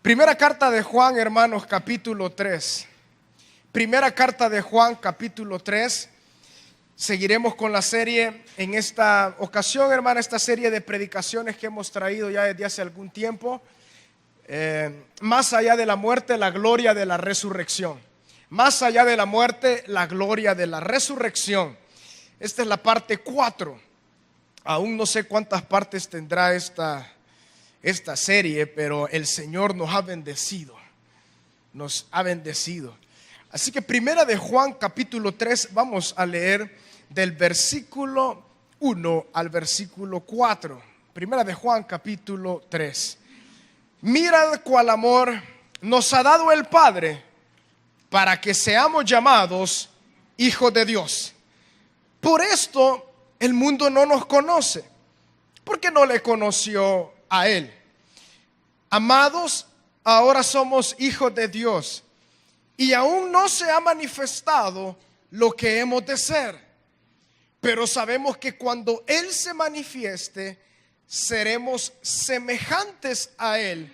Primera carta de Juan, hermanos, capítulo 3. Primera carta de Juan, capítulo 3. Seguiremos con la serie en esta ocasión, hermana, esta serie de predicaciones que hemos traído ya desde hace algún tiempo. Más allá de la muerte, la gloria de la resurrección. Más allá de la muerte, la gloria de la resurrección. Esta es la parte 4. Aún no sé cuántas partes tendrá esta serie, pero el Señor nos ha bendecido. Nos ha bendecido. Así que primera de Juan capítulo 3, vamos a leer del versículo 1 al versículo 4. Primera de Juan capítulo 3. Mirad cuál amor nos ha dado el Padre para que seamos llamados hijos de Dios. Por esto el mundo no nos conoce, porque no le conoció a Él. Amados, ahora somos hijos de Dios y aún no se ha manifestado lo que hemos de ser. Pero sabemos que cuando Él se manifieste, seremos semejantes a Él,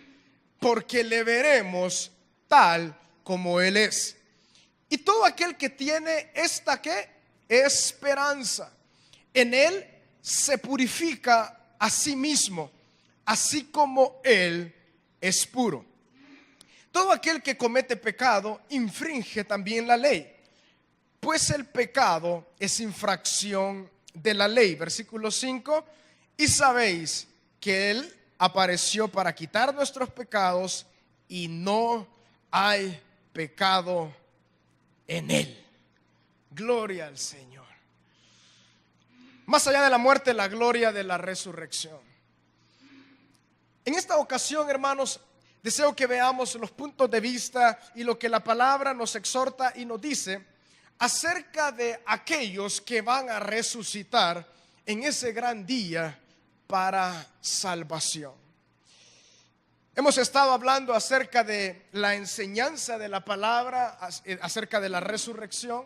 porque le veremos tal como Él es. Y todo aquel que tiene esta ¿qué? Esperanza, en Él se purifica a sí mismo, así como Él es puro. Todo aquel que comete pecado infringe también la ley, pues el pecado es infracción de la ley. Versículo 5. Y sabéis que Él apareció para quitar nuestros pecados y no hay pecado en Él. Gloria al Señor. Más allá de la muerte, la gloria de la resurrección. En esta ocasión, hermanos, deseo que veamos los puntos de vista y lo que la palabra nos exhorta y nos dice acerca de aquellos que van a resucitar en ese gran día para salvación. Hemos estado hablando acerca de la enseñanza de la palabra, acerca de la resurrección.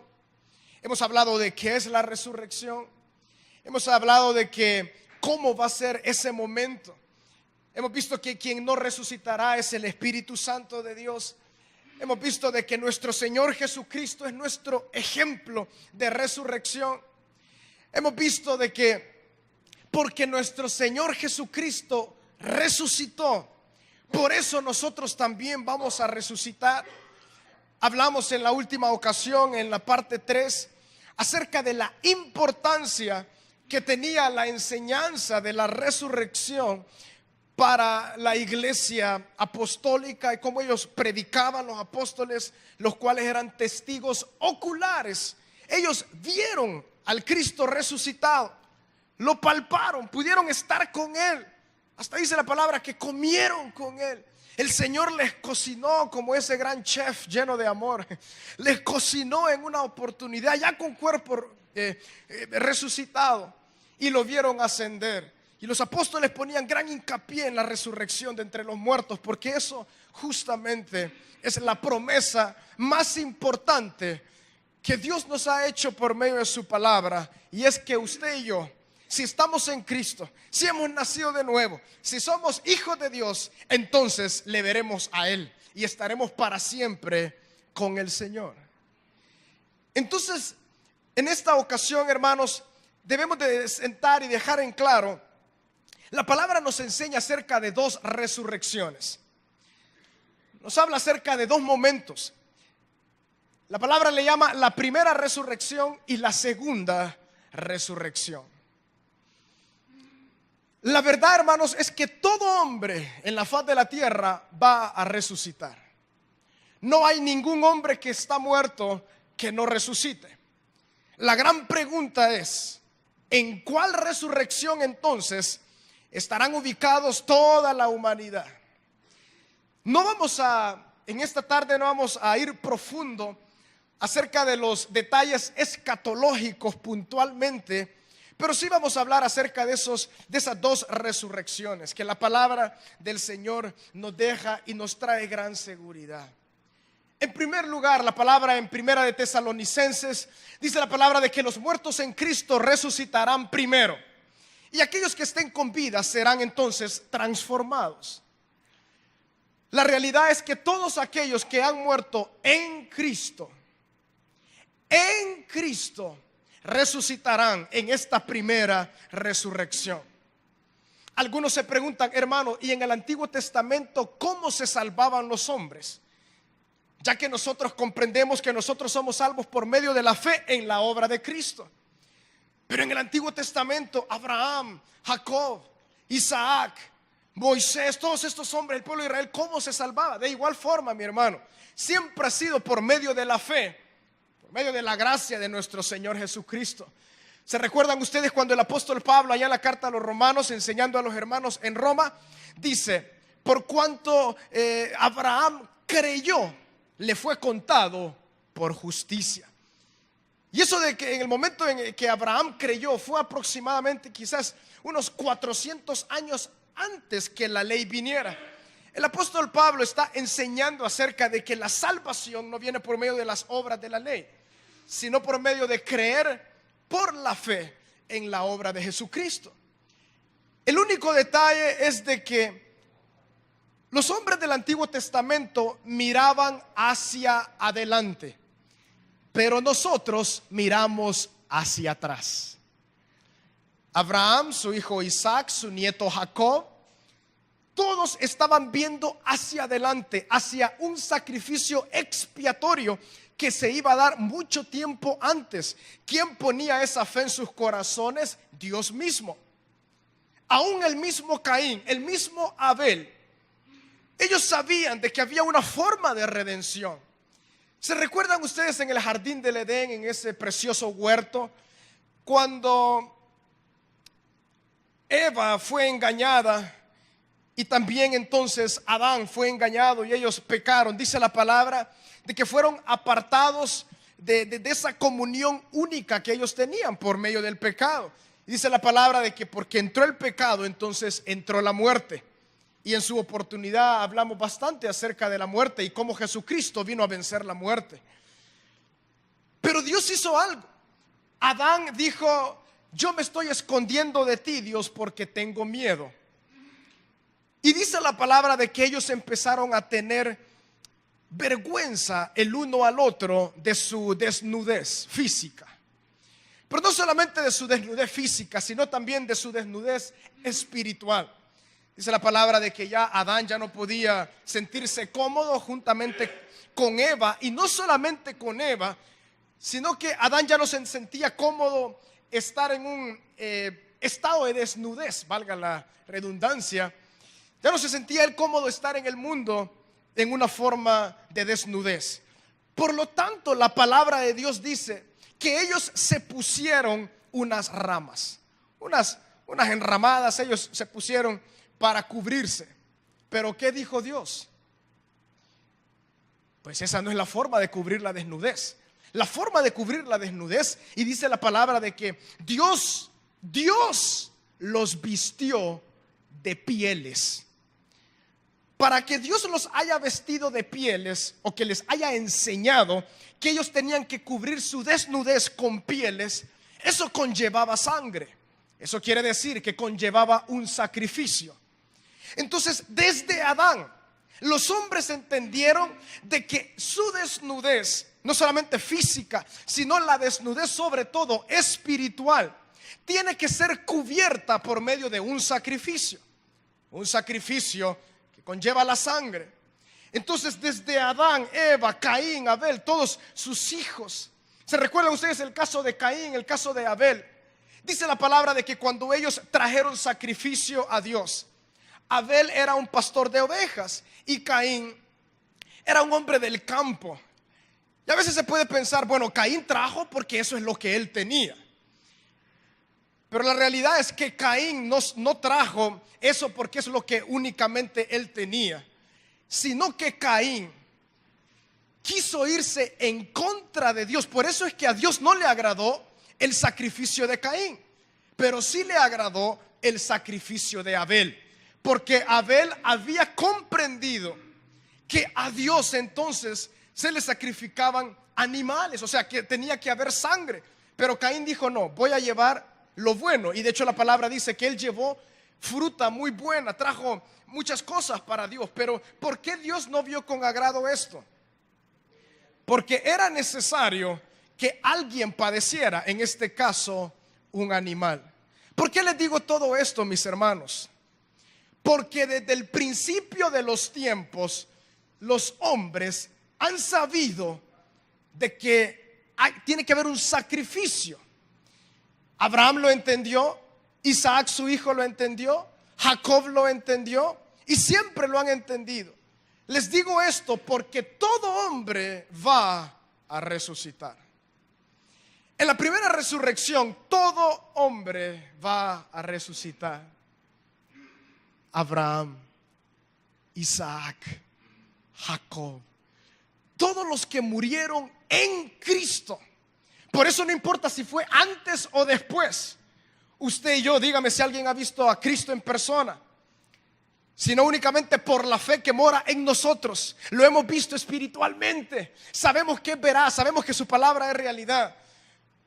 Hemos hablado de qué es la resurrección. Hemos hablado de que cómo va a ser ese momento. Hemos visto que quien no resucitará es el Espíritu Santo de Dios. Hemos visto de que nuestro Señor Jesucristo es nuestro ejemplo de resurrección. Hemos visto de que porque nuestro Señor Jesucristo resucitó, por eso nosotros también vamos a resucitar. Hablamos en la última ocasión, en la parte 3, acerca de la importancia que tenía la enseñanza de la resurrección para la iglesia apostólica y cómo ellos predicaban, los apóstoles, los cuales eran testigos oculares. Ellos vieron al Cristo resucitado, lo palparon, pudieron estar con Él. Hasta dice la palabra que comieron con Él. El Señor les cocinó como ese gran chef lleno de amor. Les cocinó en una oportunidad ya con cuerpo resucitado, y lo vieron ascender. Y los apóstoles ponían gran hincapié en la resurrección de entre los muertos, porque eso justamente es la promesa más importante que Dios nos ha hecho por medio de su palabra. Y es que usted y yo, si estamos en Cristo, si hemos nacido de nuevo, si somos hijos de Dios, entonces le veremos a Él y estaremos para siempre con el Señor. Entonces, en esta ocasión, hermanos, debemos de sentar y dejar en claro. La palabra nos enseña acerca de dos resurrecciones. Nos habla acerca de dos momentos. La palabra le llama la primera resurrección y la segunda resurrección. La verdad, hermanos, es que todo hombre en la faz de la tierra va a resucitar. No hay ningún hombre que está muerto que no resucite. La gran pregunta es, ¿en cuál resurrección entonces estarán ubicados toda la humanidad? En esta tarde no vamos a ir profundo acerca de los detalles escatológicos puntualmente, pero sí vamos a hablar acerca de esas dos resurrecciones que la palabra del Señor nos deja y nos trae gran seguridad. En primer lugar, la palabra en Primera de Tesalonicenses dice la palabra de que los muertos en Cristo resucitarán primero. Y aquellos que estén con vida serán entonces transformados. La realidad es que todos aquellos que han muerto en Cristo resucitarán en esta primera resurrección. Algunos se preguntan, hermano, ¿y en el Antiguo Testamento cómo se salvaban los hombres? Ya que nosotros comprendemos que nosotros somos salvos por medio de la fe en la obra de Cristo. Pero en el Antiguo Testamento, Abraham, Jacob, Isaac, Moisés, todos estos hombres, el pueblo de Israel, ¿cómo se salvaba? De igual forma, mi hermano, siempre ha sido por medio de la fe, por medio de la gracia de nuestro Señor Jesucristo. ¿Se recuerdan ustedes cuando el apóstol Pablo, allá en la carta a los romanos, enseñando a los hermanos en Roma, dice, por cuanto Abraham creyó, le fue contado por justicia? Y eso de que en el momento en que Abraham creyó fue aproximadamente quizás unos 400 años antes que la ley viniera. El apóstol Pablo está enseñando acerca de que la salvación no viene por medio de las obras de la ley, sino por medio de creer por la fe en la obra de Jesucristo. El único detalle es de que los hombres del Antiguo Testamento miraban hacia adelante, pero nosotros miramos hacia atrás. Abraham, su hijo Isaac, su nieto Jacob, todos estaban viendo hacia adelante, hacia un sacrificio expiatorio que se iba a dar mucho tiempo antes. ¿Quién ponía esa fe en sus corazones? Dios mismo. Aún el mismo Caín, el mismo Abel, ellos sabían de que había una forma de redención. ¿Se recuerdan ustedes en el jardín del Edén, en ese precioso huerto, cuando Eva fue engañada y también entonces Adán fue engañado y ellos pecaron? Dice la palabra de que fueron apartados de esa comunión única que ellos tenían por medio del pecado. Y dice la palabra de que porque entró el pecado, entonces entró la muerte. Y en su oportunidad hablamos bastante acerca de la muerte y cómo Jesucristo vino a vencer la muerte. Pero Dios hizo algo. Adán dijo, yo me estoy escondiendo de ti, Dios, porque tengo miedo. Y dice la palabra de que ellos empezaron a tener vergüenza el uno al otro de su desnudez física. Pero no solamente de su desnudez física, sino también de su desnudez espiritual. Dice la palabra de que ya Adán ya no podía sentirse cómodo juntamente con Eva. Y no solamente con Eva, sino que Adán ya no se sentía cómodo estar en un estado de desnudez, valga la redundancia. Ya no se sentía él cómodo estar en el mundo en una forma de desnudez. Por lo tanto, la palabra de Dios dice que ellos se pusieron unas ramas, unas enramadas, ellos se pusieron para cubrirse. Pero ¿qué dijo Dios? Pues esa no es la forma de cubrir la desnudez. La forma de cubrir la desnudez, y dice la palabra de que Dios los vistió de pieles. Para que Dios los haya vestido de pieles, o que les haya enseñado que ellos tenían que cubrir su desnudez con pieles, eso conllevaba sangre. Eso quiere decir que conllevaba un sacrificio. Entonces, desde Adán, los hombres entendieron de que su desnudez, no solamente física, sino la desnudez sobre todo espiritual, tiene que ser cubierta por medio de un sacrificio. Un sacrificio que conlleva la sangre. Entonces, desde Adán, Eva, Caín, Abel, todos sus hijos. ¿Se recuerdan ustedes el caso de Caín, el caso de Abel? Dice la palabra de que cuando ellos trajeron sacrificio a Dios, Abel era un pastor de ovejas y Caín era un hombre del campo. Y a veces se puede pensar, bueno, Caín trajo porque eso es lo que él tenía. Pero la realidad es que Caín no trajo eso porque es lo que únicamente él tenía, sino que Caín quiso irse en contra de Dios. Por eso es que a Dios no le agradó el sacrificio de Caín, pero sí le agradó el sacrificio de Abel. Porque Abel había comprendido que a Dios entonces se le sacrificaban animales, o sea que tenía que haber sangre. Pero Caín dijo: no, voy a llevar lo bueno. Y de hecho la palabra dice que él llevó fruta muy buena, trajo muchas cosas para Dios. Pero ¿por qué Dios no vio con agrado esto? Porque era necesario que alguien padeciera, en este caso un animal. ¿Por qué les digo todo esto, mis hermanos? Porque desde el principio de los tiempos los hombres han sabido de que tiene que haber un sacrificio. Abraham lo entendió, Isaac su hijo lo entendió, Jacob lo entendió y siempre lo han entendido. Les digo esto porque todo hombre va a resucitar. En la primera resurrección todo hombre va a resucitar. Abraham, Isaac, Jacob, todos los que murieron en Cristo. Por eso no importa si fue antes o después. Usted y yo, dígame si alguien ha visto a Cristo en persona, sino únicamente por la fe que mora en nosotros. Lo hemos visto espiritualmente, sabemos que es veraz, sabemos que su palabra es realidad,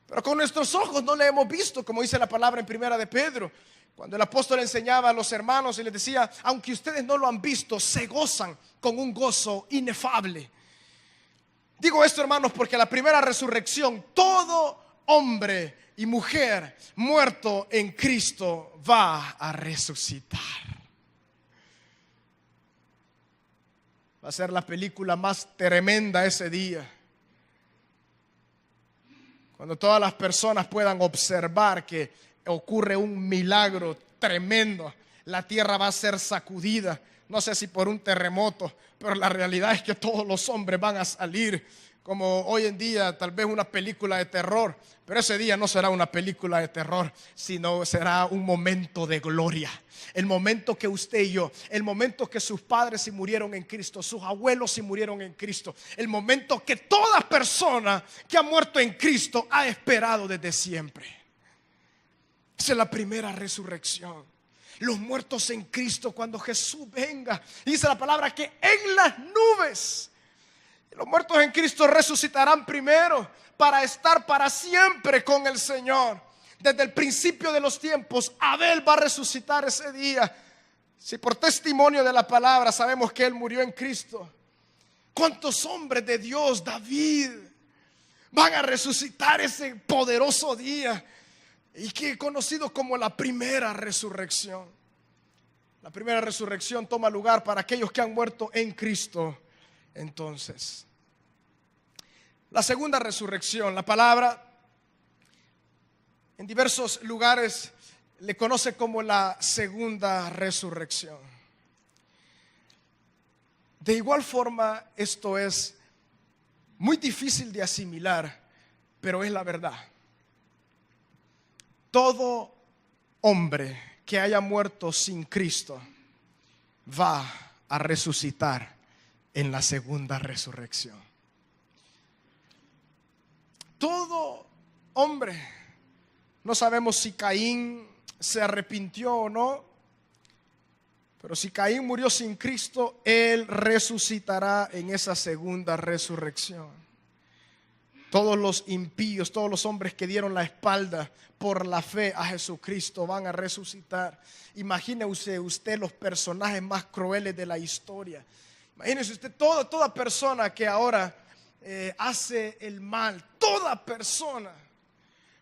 pero con nuestros ojos no le hemos visto, como dice la palabra en primera de Pedro, cuando el apóstol enseñaba a los hermanos y les decía: aunque ustedes no lo han visto, se gozan con un gozo inefable. Digo esto, hermanos, porque la primera resurrección, todo hombre y mujer muerto en Cristo va a resucitar. Va a ser la película más tremenda ese día, cuando todas las personas puedan observar que ocurre un milagro tremendo. La tierra va a ser sacudida, no sé si por un terremoto, pero la realidad es que todos los hombres van a salir, como hoy en día tal vez una película de terror. Pero ese día no será una película de terror, sino será un momento de gloria. El momento que usted y yo, el momento que sus padres se murieron en Cristo, sus abuelos se murieron en Cristo, el momento que toda persona que ha muerto en Cristo ha esperado desde siempre. Esa es la primera resurrección. Los muertos en Cristo, cuando Jesús venga, dice la palabra que en las nubes, los muertos en Cristo resucitarán primero para estar para siempre con el Señor. Desde el principio de los tiempos, Abel va a resucitar ese día. Si por testimonio de la palabra sabemos que él murió en Cristo, ¿cuántos hombres de Dios, David, van a resucitar ese poderoso día? Y que es conocido como la primera resurrección. La primera resurrección toma lugar para aquellos que han muerto en Cristo. Entonces, la segunda resurrección, la palabra en diversos lugares le conoce como la segunda resurrección. De igual forma, esto es muy difícil de asimilar, pero es la verdad. Todo hombre que haya muerto sin Cristo va a resucitar en la segunda resurrección. Todo hombre. No sabemos si Caín se arrepintió o no, pero si Caín murió sin Cristo, él resucitará en esa segunda resurrección. Todos los impíos, todos los hombres que dieron la espalda por la fe a Jesucristo van a resucitar. Imagínese usted los personajes más crueles de la historia. Imagínese usted toda persona que ahora hace el mal, toda persona.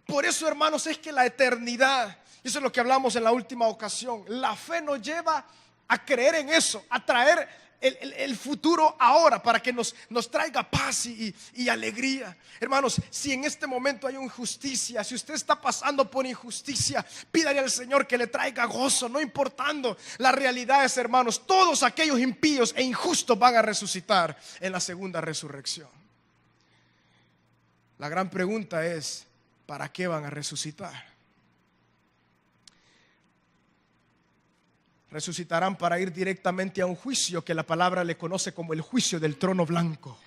Por eso, hermanos, es que la eternidad, eso es lo que hablamos en la última ocasión, la fe nos lleva a creer en eso, a traer el futuro ahora para que nos traiga paz y alegría. Hermanos, si en este momento hay injusticia, si usted está pasando por injusticia, pídale al Señor que le traiga gozo, no importando las realidades, hermanos. Todos aquellos impíos e injustos van a resucitar en la segunda resurrección. La gran pregunta es: ¿para qué van a resucitar? Resucitarán para ir directamente a un juicio que la palabra le conoce como el juicio del trono blanco.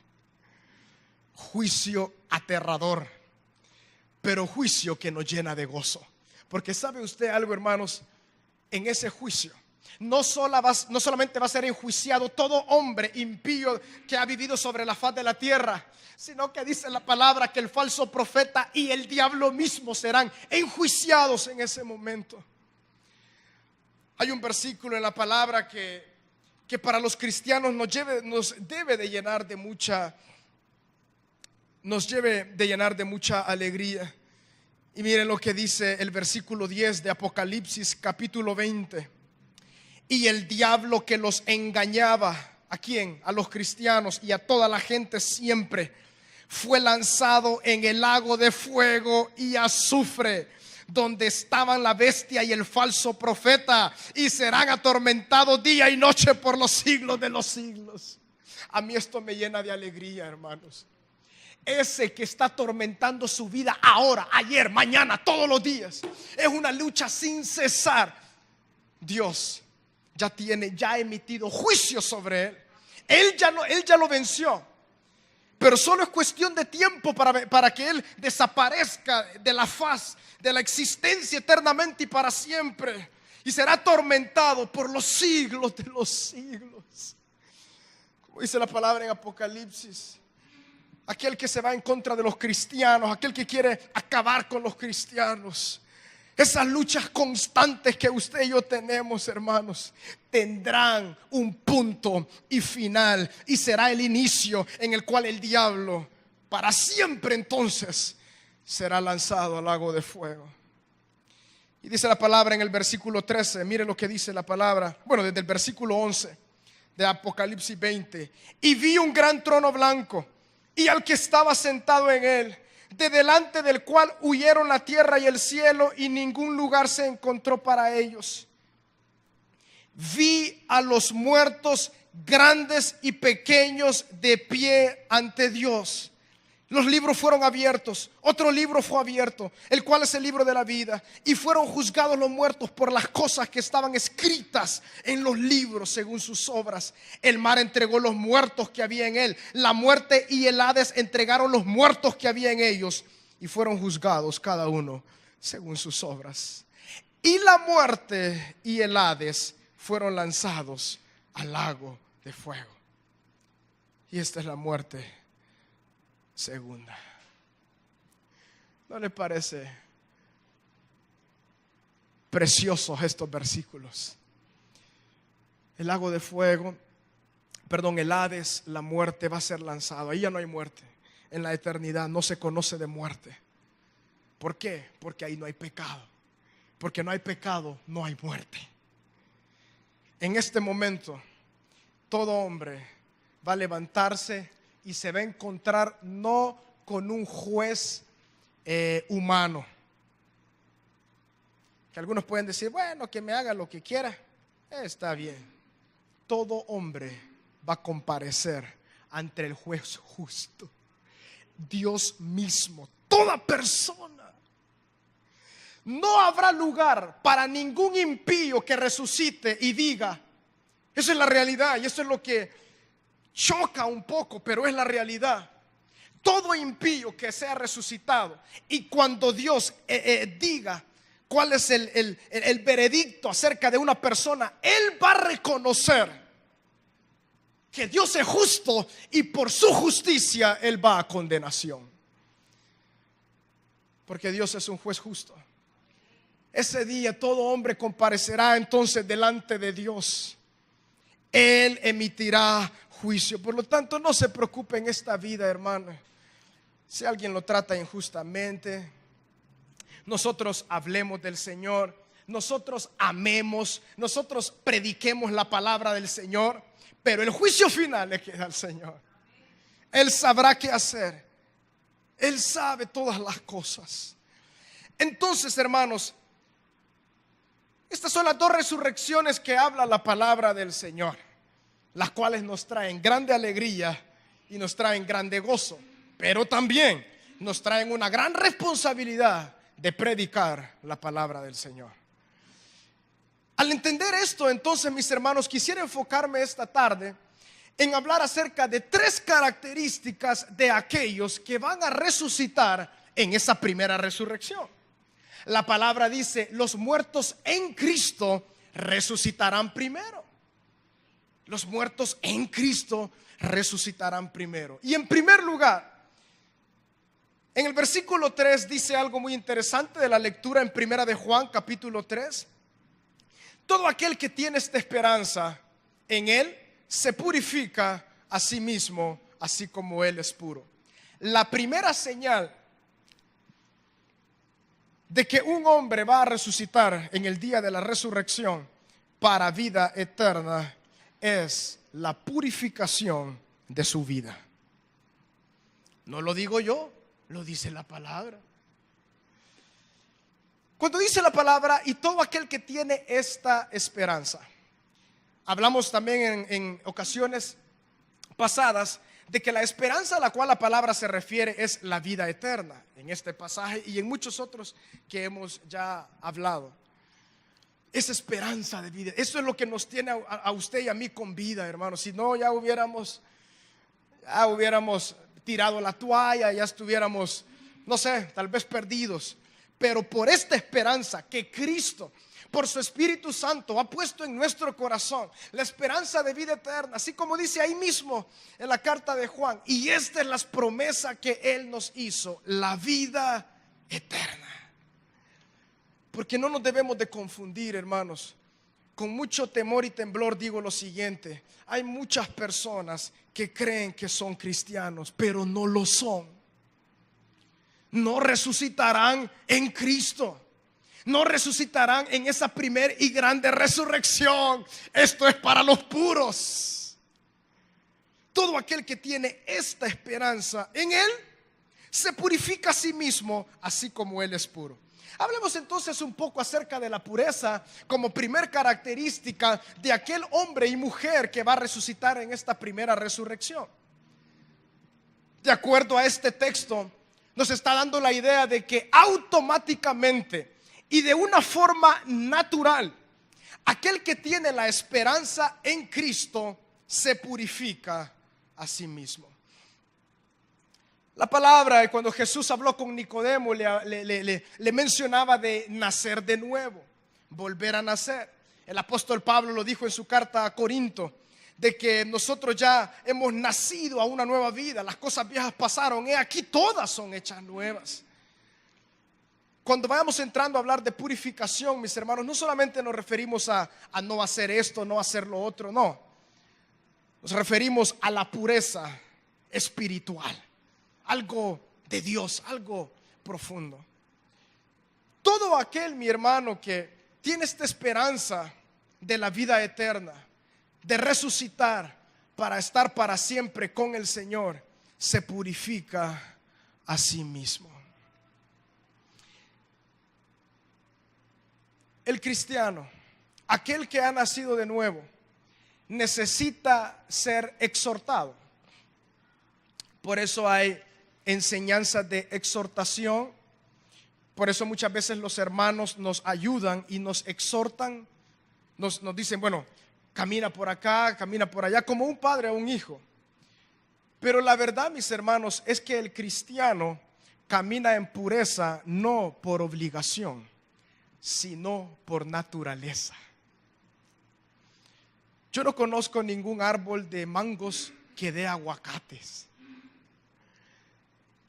Juicio aterrador, pero juicio que nos llena de gozo. Porque ¿sabe usted algo, hermanos? En ese juicio No solamente va a ser enjuiciado todo hombre impío que ha vivido sobre la faz de la tierra, sino que dice la palabra que el falso profeta y el diablo mismo serán enjuiciados en ese momento. Hay un versículo en la palabra que para los cristianos nos debe de llenar de mucha alegría. Y miren lo que dice el versículo 10 de Apocalipsis capítulo 20. Y el diablo que los engañaba, ¿a quién? A los cristianos y a toda la gente siempre, fue lanzado en el lago de fuego y azufre, donde estaban la bestia y el falso profeta, y serán atormentados día y noche por los siglos de los siglos. A mí esto me llena de alegría, hermanos. Ese que está atormentando su vida ahora, ayer, mañana, todos los días, es una lucha sin cesar. Dios ya ha emitido juicio sobre él. Él ya lo venció. Pero solo es cuestión de tiempo para que él desaparezca de la faz de la existencia eternamente y para siempre. Y será atormentado por los siglos de los siglos. Como dice la palabra en Apocalipsis, aquel que se va en contra de los cristianos, aquel que quiere acabar con los cristianos. Esas luchas constantes que usted y yo tenemos, hermanos, tendrán un punto y final, y será el inicio en el cual el diablo para siempre entonces será lanzado al lago de fuego. Y dice la palabra en el versículo 13, mire lo que dice la palabra, bueno, desde el versículo 11 de Apocalipsis 20. Y vi un gran trono blanco y al que estaba sentado en él, de delante del cual huyeron la tierra y el cielo, y ningún lugar se encontró para ellos. Vi a los muertos grandes y pequeños de pie ante Dios. Los libros fueron abiertos. Otro libro fue abierto, el cual es el libro de la vida. Y fueron juzgados los muertos por las cosas que estaban escritas en los libros según sus obras. El mar entregó los muertos que había en él. La muerte y el Hades entregaron los muertos que había en ellos. Y fueron juzgados cada uno según sus obras. Y la muerte y el Hades fueron lanzados al lago de fuego. Y esta es la muerte segunda. ¿No le parece preciosos estos versículos? El lago de fuego, el Hades, la muerte va a ser lanzado. Ahí ya no hay muerte. En la eternidad no se conoce de muerte. ¿Por qué? Porque ahí no hay pecado. Porque no hay pecado, no hay muerte. En este momento, todo hombre va a levantarse y se va a encontrar no con un juez humano. Que algunos pueden decir, bueno, que me haga lo que quiera. Está bien. Todo hombre va a comparecer ante el juez justo. Dios mismo, toda persona. No habrá lugar para ningún impío que resucite y diga, eso es la realidad y eso es lo que choca un poco, pero es la realidad. Todo impío que sea resucitado, y cuando Dios diga cuál es el veredicto acerca de una persona, él va a reconocer que Dios es justo y por su justicia él va a condenación. Porque Dios es un juez justo. Ese día todo hombre comparecerá entonces delante de Dios. Él emitirá juicio. Por lo tanto, no se preocupe en esta vida, hermano. Si alguien lo trata injustamente, nosotros hablemos del Señor, nosotros amemos, nosotros prediquemos la palabra del Señor, pero el juicio final le queda al Señor. Él sabrá qué hacer. Él sabe todas las cosas. Entonces, hermanos, estas son las dos resurrecciones que habla la palabra del Señor, las cuales nos traen grande alegría y nos traen grande gozo, pero también nos traen una gran responsabilidad de predicar la palabra del Señor. Al entender esto, entonces, mis hermanos, quisiera enfocarme esta tarde en hablar acerca de tres características de aquellos que van a resucitar en esa primera resurrección. La palabra dice, los muertos en Cristo resucitarán primero. Los muertos en Cristo resucitarán primero. Y en primer lugar, en el versículo 3 dice algo muy interesante de la lectura en primera de Juan capítulo 3. Todo aquel que tiene esta esperanza en Él se purifica a sí mismo, así como Él es puro. La primera señal de que un hombre va a resucitar en el día de la resurrección para vida eterna es la purificación de su vida. No lo digo yo, lo dice la palabra. Cuando dice la palabra, y todo aquel que tiene esta esperanza, hablamos también en ocasiones pasadas de que la esperanza a la cual la palabra se refiere es la vida eterna, en este pasaje y en muchos otros que hemos ya hablado. Esa esperanza de vida, eso es lo que nos tiene a usted y a mí con vida, hermanos. Si no, ya hubiéramos tirado la toalla, ya estuviéramos, no sé, tal vez perdidos. Pero por esta esperanza que Cristo, por su Espíritu Santo, ha puesto en nuestro corazón, la esperanza de vida eterna, así como dice ahí mismo en la carta de Juan. Y esta es la promesa que Él nos hizo, la vida eterna. Porque no nos debemos de confundir, hermanos. Con mucho temor y temblor digo lo siguiente: hay muchas personas que creen que son cristianos, pero no lo son. No resucitarán en Cristo. No resucitarán en esa primer y grande resurrección. Esto es para los puros. Todo aquel que tiene esta esperanza en Él se purifica a sí mismo, así como Él es puro. Hablemos entonces un poco acerca de la pureza como primer característica de aquel hombre y mujer que va a resucitar en esta primera resurrección. De acuerdo a este texto, nos está dando la idea de que automáticamente y de una forma natural, aquel que tiene la esperanza en Cristo se purifica a sí mismo. La palabra, cuando Jesús habló con Nicodemo, le mencionaba de nacer de nuevo, volver a nacer. El apóstol Pablo lo dijo en su carta a Corinto, de que nosotros ya hemos nacido a una nueva vida. Las cosas viejas pasaron, aquí todas son hechas nuevas. Cuando vayamos entrando a hablar de purificación, mis hermanos, no solamente nos referimos a no hacer esto, no hacer lo otro, no. Nos referimos a la pureza espiritual, algo de Dios, algo profundo. Todo aquel, mi hermano, que tiene esta esperanza de la vida eterna, de resucitar para estar para siempre con el Señor, se purifica a sí mismo. El cristiano, aquel que ha nacido de nuevo, necesita ser exhortado. Por eso hay enseñanzas de exhortación. Por eso muchas veces los hermanos nos ayudan y nos exhortan. Nos dicen, bueno, camina por acá, camina por allá, como un padre o un hijo. Pero la verdad, mis hermanos, es que el cristiano camina en pureza no por obligación, sino por naturaleza. Yo no conozco ningún árbol de mangos que dé aguacates.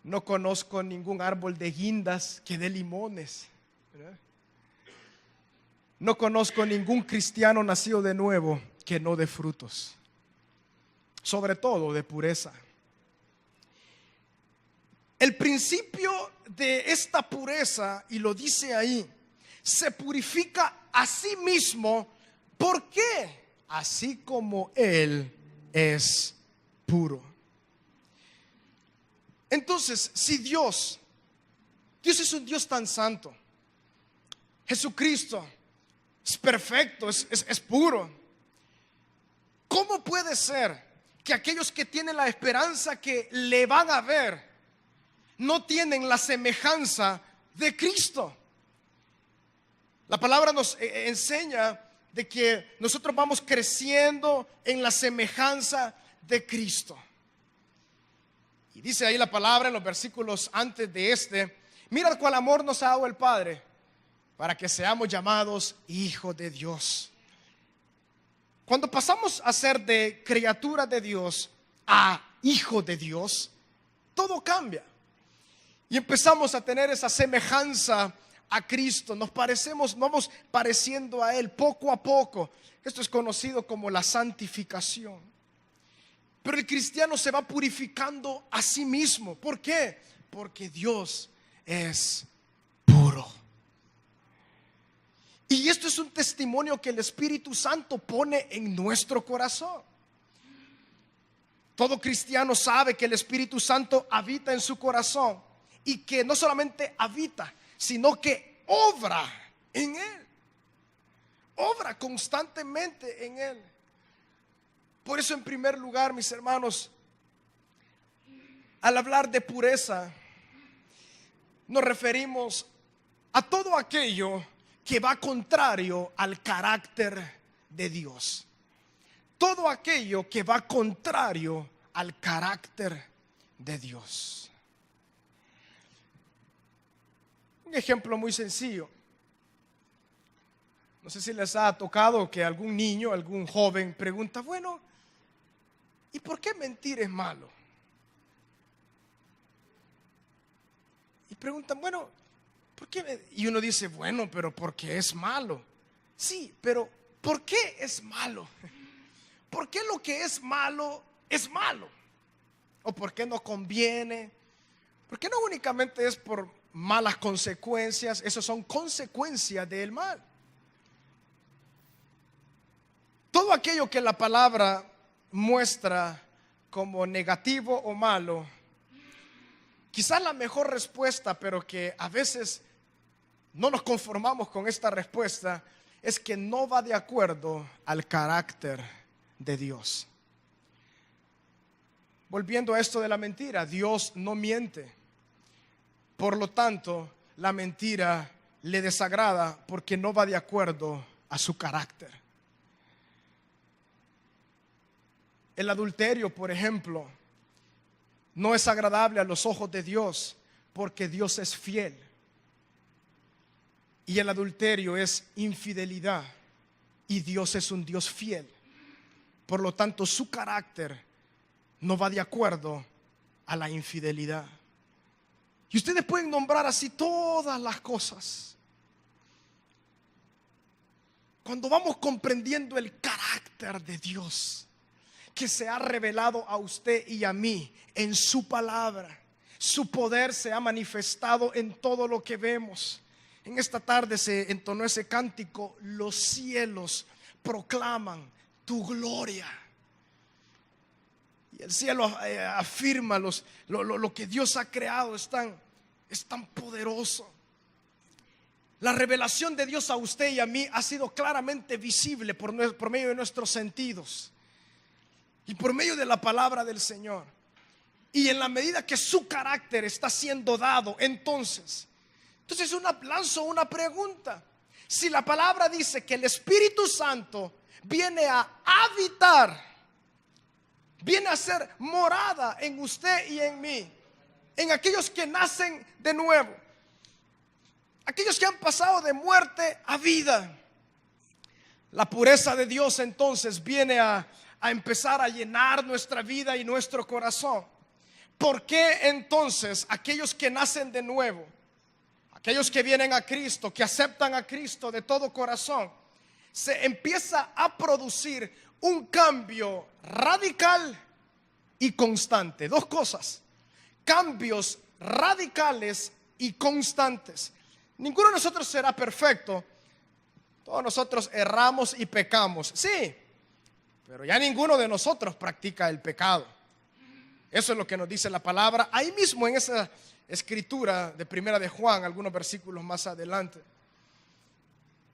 No conozco ningún árbol de guindas que dé limones. No conozco ningún cristiano nacido de nuevo que no dé frutos, sobre todo de pureza. El principio de esta pureza, y lo dice ahí, se purifica a sí mismo. ¿Por qué? Así como Él es puro. Entonces, si Dios es un Dios tan santo, Jesucristo es perfecto, es puro, ¿cómo puede ser que aquellos que tienen la esperanza que le van a ver no tienen la semejanza de Cristo? La palabra nos enseña de que nosotros vamos creciendo en la semejanza de Cristo. Y dice ahí la palabra en los versículos antes de este: mira cuál amor nos ha dado el Padre, para que seamos llamados hijos de Dios. Cuando pasamos a ser de criatura de Dios a hijo de Dios, todo cambia. Y empezamos a tener esa semejanza a Cristo. Nos vamos pareciendo a Él poco a poco. Esto es conocido como la santificación. Pero el cristiano se va purificando a sí mismo. ¿Por qué? Porque Dios es puro. Y esto es un testimonio que el Espíritu Santo pone en nuestro corazón. Todo cristiano sabe que el Espíritu Santo habita en su corazón y que no solamente habita, sino que obra en él. Obra constantemente en él. Por eso, en primer lugar, mis hermanos, al hablar de pureza, nos referimos a todo aquello que va contrario al carácter de Dios. Todo aquello que va contrario al carácter de Dios. Un ejemplo muy sencillo. No sé si les ha tocado que algún niño, algún joven pregunta, bueno, ¿y por qué mentir es malo? Y preguntan, bueno, ¿por qué? Y uno dice, bueno, pero ¿por qué es malo? Sí, pero ¿por qué es malo? ¿Por qué lo que es malo es malo? ¿O por qué no conviene? Porque no únicamente es por malas consecuencias, eso son consecuencias del mal. Todo aquello que la palabra muestra como negativo o malo, quizás la mejor respuesta, pero que a veces no nos conformamos con esta respuesta, es que no va de acuerdo al carácter de Dios. Volviendo a esto de la mentira, Dios no miente. Por lo tanto, la mentira le desagrada porque no va de acuerdo a su carácter. El adulterio, por ejemplo, no es agradable a los ojos de Dios porque Dios es fiel. Y el adulterio es infidelidad y Dios es un Dios fiel. Por lo tanto, su carácter no va de acuerdo a la infidelidad. Y ustedes pueden nombrar así todas las cosas. Cuando vamos comprendiendo el carácter de Dios que se ha revelado a usted y a mí en su palabra, su poder se ha manifestado en todo lo que vemos. En esta tarde se entonó ese cántico, los cielos proclaman tu gloria. Y el cielo afirma lo que Dios ha creado es tan poderoso. La revelación de Dios a usted y a mí ha sido claramente visible por medio de nuestros sentidos y por medio de la palabra del Señor. Y en la medida que su carácter está siendo dado, entonces lanzo una pregunta. Si la palabra dice que el Espíritu Santo viene a habitar, viene a ser morada en usted y en mí, en aquellos que nacen de nuevo, aquellos que han pasado de muerte a vida, la pureza de Dios entonces viene a empezar a llenar nuestra vida y nuestro corazón. ¿Por qué entonces aquellos que nacen de nuevo, aquellos que vienen a Cristo, que aceptan a Cristo de todo corazón, se empieza a producir un cambio radical y constante? Dos cosas: cambios radicales y constantes. Ninguno de nosotros será perfecto. Todos nosotros erramos y pecamos, sí, pero ya ninguno de nosotros practica el pecado. Eso es lo que nos dice la palabra ahí mismo en esa escritura de Primera de Juan, algunos versículos más adelante.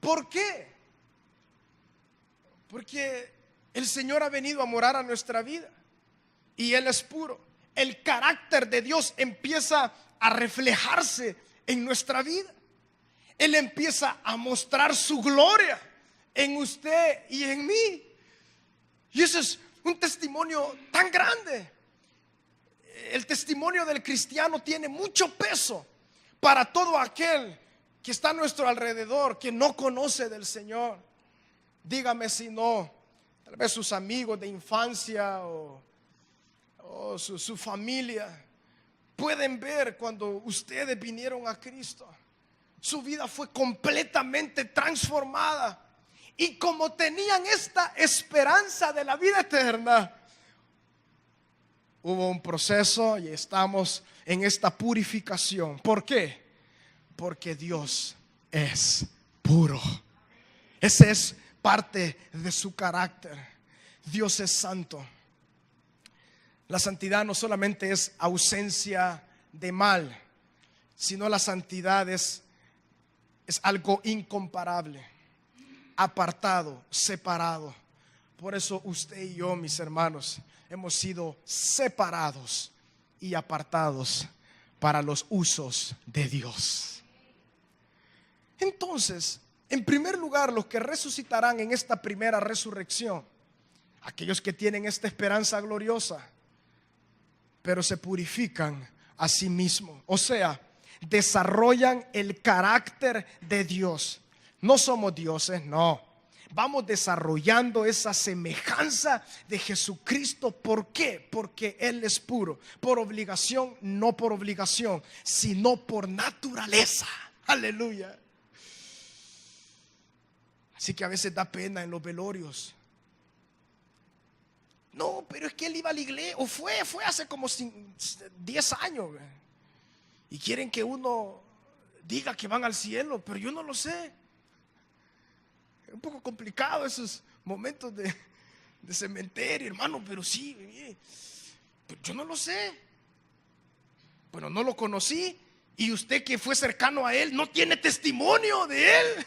¿Por qué? Porque el Señor ha venido a morar a nuestra vida y Él es puro. El carácter de Dios empieza a reflejarse en nuestra vida. Él empieza a mostrar su gloria en usted y en mí. Y eso es un testimonio tan grande. El testimonio del cristiano tiene mucho peso para todo aquel que está a nuestro alrededor, que no conoce del Señor. Dígame si no tal vez sus amigos de infancia o su familia, pueden ver cuando ustedes vinieron a Cristo. Su vida fue completamente transformada. Y como tenían esta esperanza de la vida eterna, hubo un proceso y estamos en esta purificación. ¿Por qué? Porque Dios es puro. Ese es parte de su carácter. Dios es santo. La santidad no solamente es ausencia de mal, sino la santidad es algo incomparable, apartado, separado. Por eso usted y yo, mis hermanos, hemos sido separados y apartados para los usos de Dios. Entonces, en primer lugar, los que resucitarán en esta primera resurrección, aquellos que tienen esta esperanza gloriosa, pero se purifican a sí mismos, o sea, desarrollan el carácter de Dios. No somos dioses, no. Vamos desarrollando esa semejanza de Jesucristo. ¿Por qué? Porque Él es puro. Por obligación, no por obligación, sino por naturaleza. Aleluya. Así que a veces da pena en los velorios. No, pero es que él iba a la iglesia, o fue hace como 10 años. Y quieren que uno diga que van al cielo, pero yo no lo sé. Es un poco complicado esos momentos de cementerio, hermano, pero sí, pero yo no lo sé. Bueno, no lo conocí. Y usted que fue cercano a él no tiene testimonio de él.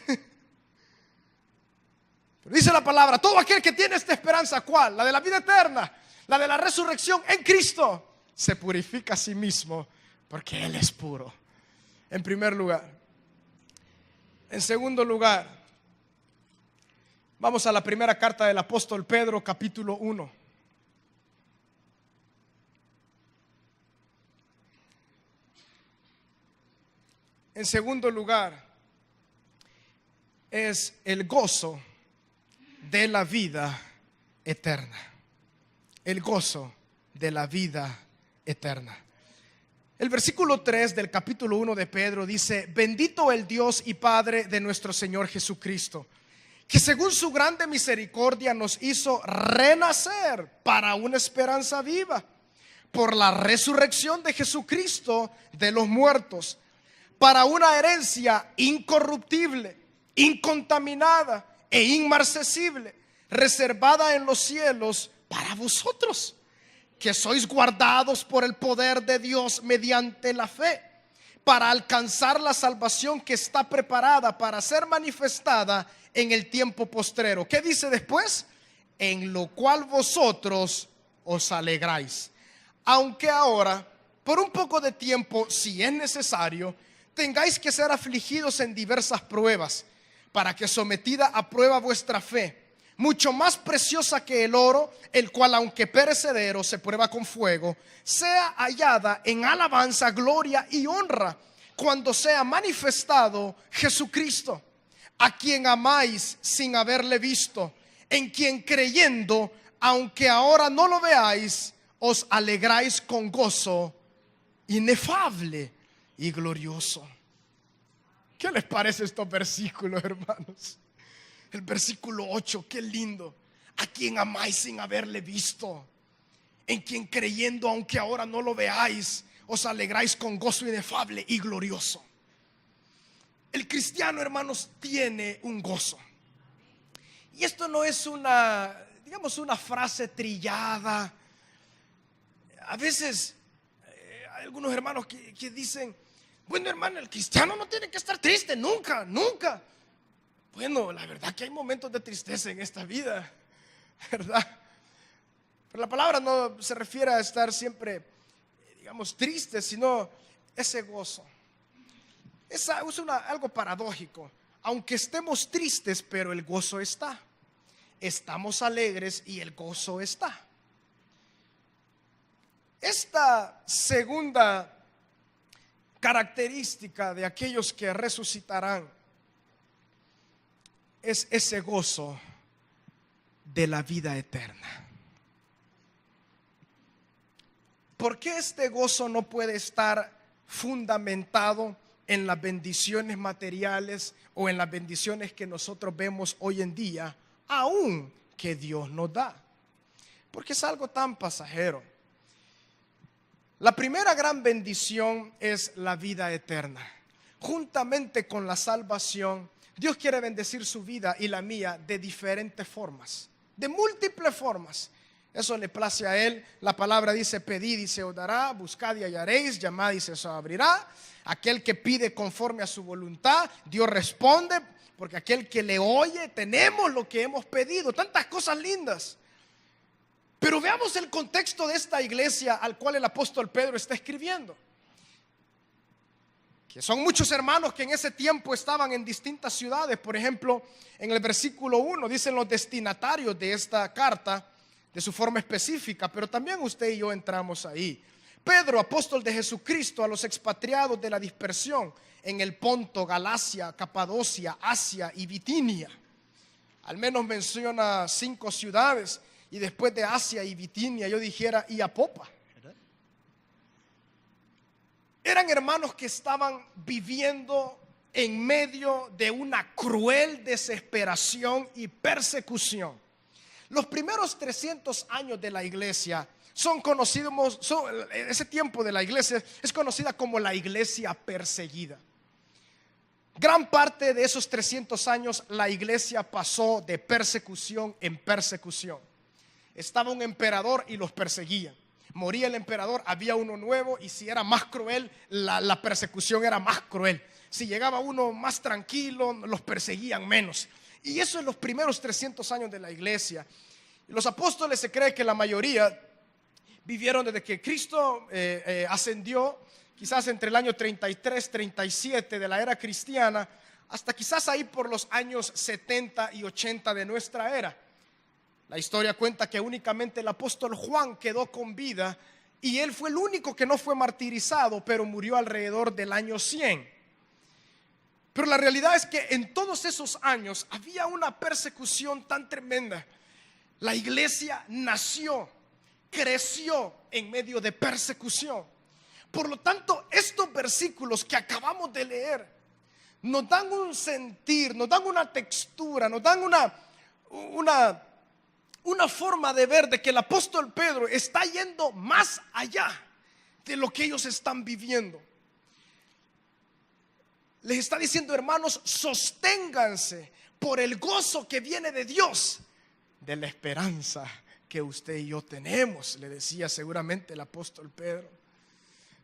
Pero dice la palabra, todo aquel que tiene esta esperanza, ¿cuál? La de la vida eterna, la de la resurrección en Cristo, se purifica a sí mismo porque Él es puro. En primer lugar. En segundo lugar, vamos a la primera carta del apóstol Pedro, capítulo 1. En segundo lugar, es el gozo de la vida eterna. El gozo de la vida eterna. El versículo 3 del capítulo 1 de Pedro dice: bendito el Dios y Padre de nuestro Señor Jesucristo, que según su grande misericordia nos hizo renacer para una esperanza viva, por la resurrección de Jesucristo de los muertos, para una herencia incorruptible, incontaminada e inmarcesible, reservada en los cielos para vosotros, que sois guardados por el poder de Dios mediante la fe, para alcanzar la salvación que está preparada para ser manifestada en el tiempo postrero. ¿Qué dice después? En lo cual vosotros os alegráis, aunque ahora, por un poco de tiempo, si es necesario, tengáis que ser afligidos en diversas pruebas, para que sometida a prueba vuestra fe, mucho más preciosa que el oro, el cual aunque perecedero se prueba con fuego, sea hallada en alabanza, gloria y honra cuando sea manifestado Jesucristo, a quien amáis sin haberle visto, en quien creyendo, aunque ahora no lo veáis, os alegráis con gozo inefable y glorioso. ¿Qué les parece estos versículos, hermanos? El versículo 8, qué lindo. A quien amáis sin haberle visto, en quien creyendo, aunque ahora no lo veáis, os alegráis con gozo inefable y glorioso. El cristiano, hermanos, tiene un gozo. Y esto no es una frase trillada. A veces hay algunos hermanos que dicen: bueno, hermano, el cristiano no tiene que estar triste nunca, nunca. Bueno, la verdad que hay momentos de tristeza en esta vida, ¿verdad? Pero la palabra no se refiere a estar siempre, triste, sino ese gozo. Es algo paradójico. Aunque estemos tristes, pero el gozo está. Estamos alegres y el gozo está. Esta segunda característica de aquellos que resucitarán es ese gozo de la vida eterna. ¿Por qué este gozo no puede estar fundamentado en las bendiciones materiales o en las bendiciones que nosotros vemos hoy en día, aún que Dios nos da? Porque es algo tan pasajero. La primera gran bendición es la vida eterna. Juntamente con la salvación, Dios quiere bendecir su vida y la mía de diferentes formas, de múltiples formas. Eso le place a Él. La palabra dice: pedid y se os dará, buscad y hallaréis, llamad y se os abrirá. Aquel que pide conforme a su voluntad, Dios responde, porque aquel que le oye, tenemos lo que hemos pedido. Tantas cosas lindas. Pero veamos el contexto de esta iglesia al cual el apóstol Pedro está escribiendo. Que son muchos hermanos que en ese tiempo estaban en distintas ciudades. Por ejemplo, en el versículo 1 dicen los destinatarios de esta carta, de su forma específica, pero también usted y yo entramos ahí. Pedro, apóstol de Jesucristo, a los expatriados de la dispersión en el Ponto, Galacia, Capadocia, Asia y Bitinia. Al menos menciona 5 ciudades, y después de Asia y Bitinia yo dijera y a Popa. Eran hermanos que estaban viviendo en medio de una cruel desesperación y persecución. Los primeros 300 años de la iglesia son conocidos, ese tiempo de la iglesia es conocida como la iglesia perseguida. Gran parte de esos 300 años la iglesia pasó de persecución en persecución. Estaba un emperador y los perseguían. Moría el emperador, había uno nuevo, y si era más cruel, la persecución era más cruel. Si llegaba uno más tranquilo, los perseguían menos. Y eso en los primeros 300 años de la iglesia. Los apóstoles, se cree que la mayoría vivieron desde que Cristo ascendió, quizás entre el año 33, 37 de la era cristiana, hasta quizás ahí por los años 70 y 80 de nuestra era. La historia cuenta que únicamente el apóstol Juan quedó con vida, y él fue el único que no fue martirizado, pero murió alrededor del año 100. Pero la realidad es que en todos esos años había una persecución tan tremenda. La iglesia nació, creció en medio de persecución. Por lo tanto, estos versículos que acabamos de leer nos dan un sentir, nos dan una textura, nos dan una forma de ver de que el apóstol Pedro está yendo más allá de lo que ellos están viviendo. Les está diciendo: hermanos, sosténganse por el gozo que viene de Dios, de la esperanza que usted y yo tenemos, le decía seguramente el apóstol Pedro.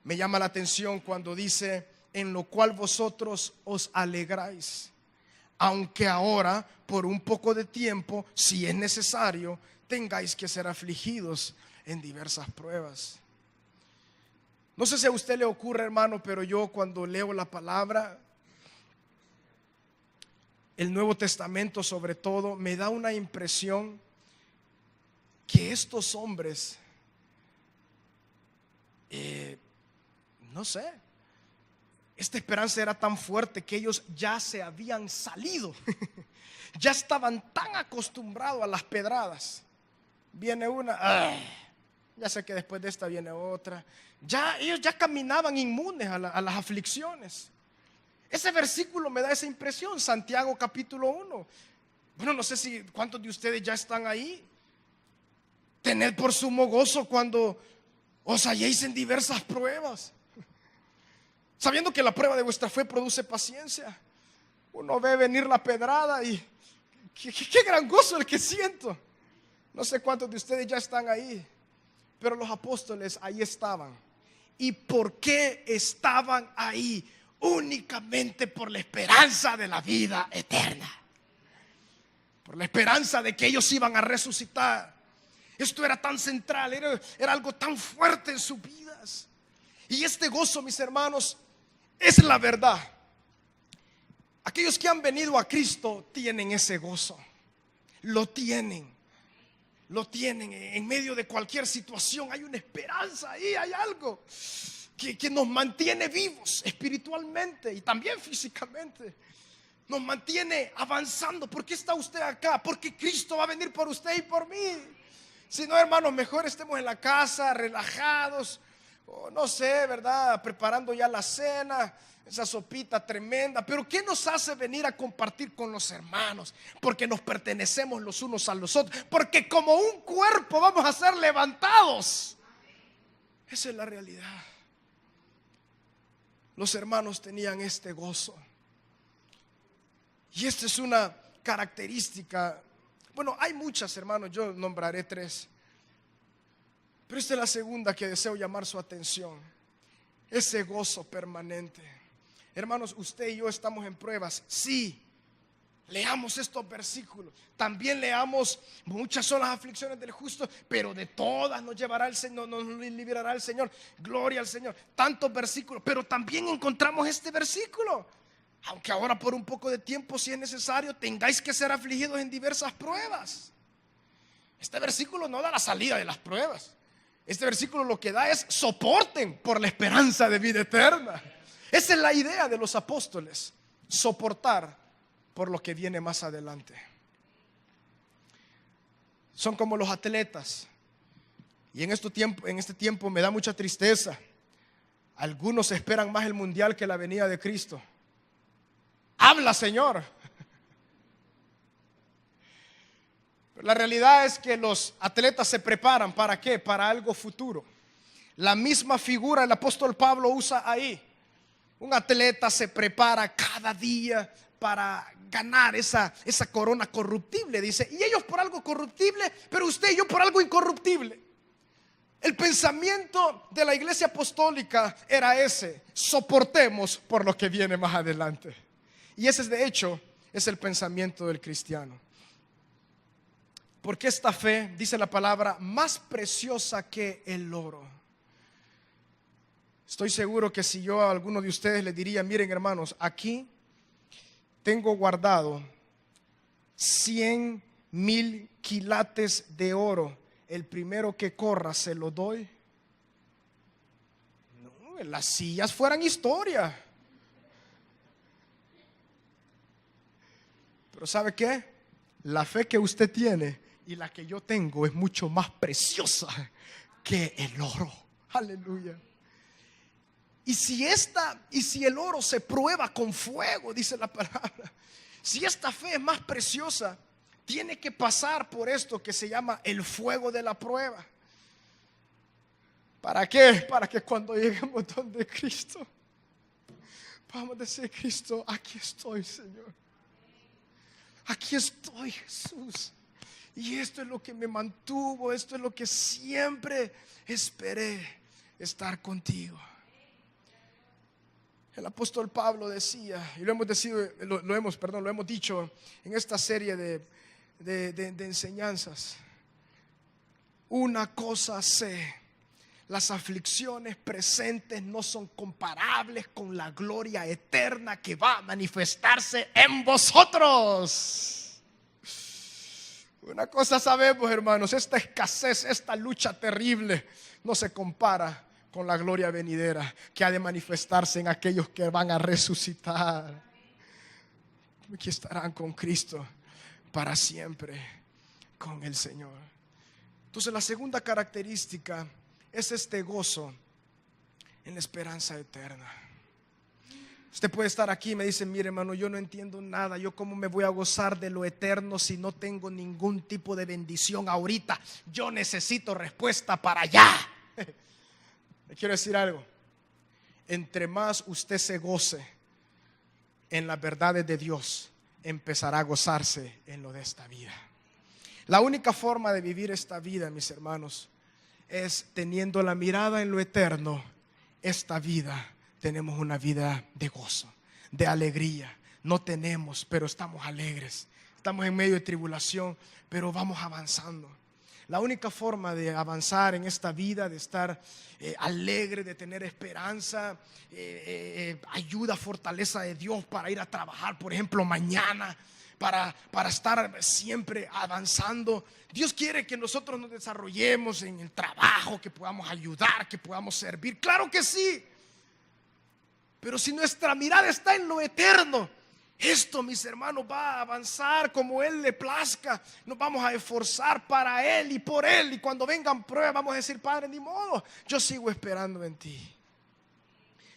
Me llama la atención cuando dice: en lo cual vosotros os alegráis, aunque ahora por un poco de tiempo, si es necesario, tengáis que ser afligidos en diversas pruebas. No sé si a usted le ocurre, hermano, pero yo cuando leo la palabra, el Nuevo Testamento sobre todo, me da una impresión que estos hombres, no sé, esta esperanza era tan fuerte que ellos ya se habían salido, ya estaban tan acostumbrados a las pedradas. Viene una, ya sé que después de esta viene otra. Ellos ya caminaban inmunes a las aflicciones. Ese versículo me da esa impresión, Santiago capítulo 1. Bueno, no sé si cuántos de ustedes ya están ahí. Tened por sumo gozo cuando os halléis en diversas pruebas, sabiendo que la prueba de vuestra fe produce paciencia. Uno ve venir la pedrada y qué gran gozo el que siento. No sé cuántos de ustedes ya están ahí, pero los apóstoles ahí estaban. ¿Y por qué estaban ahí? Únicamente por la esperanza de la vida eterna, por la esperanza de que ellos iban a resucitar. Esto era tan central, era algo tan fuerte en sus vidas. Y este gozo, mis hermanos, es la verdad. Aquellos que han venido a Cristo tienen ese gozo. Lo tienen en medio de cualquier situación. Hay una esperanza ahí, hay algo que nos mantiene vivos espiritualmente y también físicamente. nos mantiene avanzando. ¿Por qué está usted acá? Porque Cristo va a venir por usted y por mí. Si no, hermanos, mejor estemos en la casa relajados, o no sé, ¿verdad? Preparando ya la cena, esa sopita tremenda. Pero ¿qué nos hace venir a compartir con los hermanos? Porque nos pertenecemos los unos a los otros, porque como un cuerpo vamos a ser levantados. Esa es la realidad. Los hermanos tenían este gozo. Y esta es una característica. Bueno, hay muchas, hermanos, yo nombraré 3. Pero esta es la segunda que deseo llamar su atención. Ese gozo permanente. Hermanos, usted y yo estamos en pruebas. Sí, leamos estos versículos. También leamos: muchas son las aflicciones del justo, pero de todas nos llevará el Señor, nos librará el Señor. Gloria al Señor. Tantos versículos, pero también encontramos este versículo: aunque ahora por un poco de tiempo, si es necesario, tengáis que ser afligidos en diversas pruebas. Este versículo no da la salida de las pruebas. Este versículo lo que da es: soporten por la esperanza de vida eterna. Esa es la idea de los apóstoles: soportar por lo que viene más adelante. Son como los atletas. Y en este tiempo me da mucha tristeza. Algunos esperan más el mundial que la venida de Cristo. Habla, Señor. La realidad es que los atletas se preparan. ¿Para qué? Para algo futuro. La misma figura el apóstol Pablo usa ahí. Un atleta se prepara cada día para ganar esa corona corruptible, dice. Y ellos por algo corruptible, pero usted y yo por algo incorruptible. El pensamiento de la iglesia apostólica era ese: soportemos por lo que viene más adelante. Y ese, de hecho, es el pensamiento del cristiano. Porque esta fe, dice la palabra, más preciosa que el oro. Estoy seguro que si yo a alguno de ustedes le diría: miren, hermanos, aquí tengo guardado 100,000 quilates de oro, el primero que corra se lo doy. No, las sillas fueran historia. Pero ¿sabe qué? La fe que usted tiene y la que yo tengo es mucho más preciosa que el oro. Aleluya. Y si el oro se prueba con fuego, dice la palabra, si esta fe es más preciosa, tiene que pasar por esto que se llama el fuego de la prueba. ¿Para qué? Para que cuando lleguemos donde Cristo, vamos a decir: Cristo, aquí estoy, Señor. Aquí estoy, Jesús. Y esto es lo que me mantuvo, esto es lo que siempre esperé, estar contigo. El apóstol Pablo decía, y lo hemos dicho en esta serie de enseñanzas: una cosa sé, las aflicciones presentes no son comparables con la gloria eterna que va a manifestarse en vosotros. Una cosa sabemos, hermanos: esta escasez, esta lucha terrible no se compara con la gloria venidera que ha de manifestarse en aquellos que van a resucitar, que estarán con Cristo para siempre con el Señor. Entonces, la segunda característica es este gozo en la esperanza eterna. Usted puede estar aquí y me dice: mire, hermano, yo no entiendo nada. Yo cómo me voy a gozar de lo eterno si no tengo ningún tipo de bendición ahorita. Yo necesito respuesta para allá. Le quiero decir algo: entre más usted se goce en las verdades de Dios, empezará a gozarse en lo de esta vida. La única forma de vivir esta vida, mis hermanos, es teniendo la mirada en lo eterno. Esta vida, tenemos una vida de gozo, de alegría. No tenemos, pero estamos alegres. Estamos en medio de tribulación, pero vamos avanzando. La única forma de avanzar en esta vida, de estar alegre, de tener esperanza, ayuda, fortaleza de Dios para ir a trabajar, por ejemplo, mañana, para estar siempre avanzando. Dios quiere que nosotros nos desarrollemos en el trabajo, que podamos ayudar, que podamos servir. Claro que sí. Pero si nuestra mirada está en lo eterno, Esto, mis hermanos, va a avanzar como Él le plazca. Nos vamos a esforzar para Él y por Él. Y cuando vengan pruebas vamos a decir: Padre, ni modo, yo sigo esperando en ti.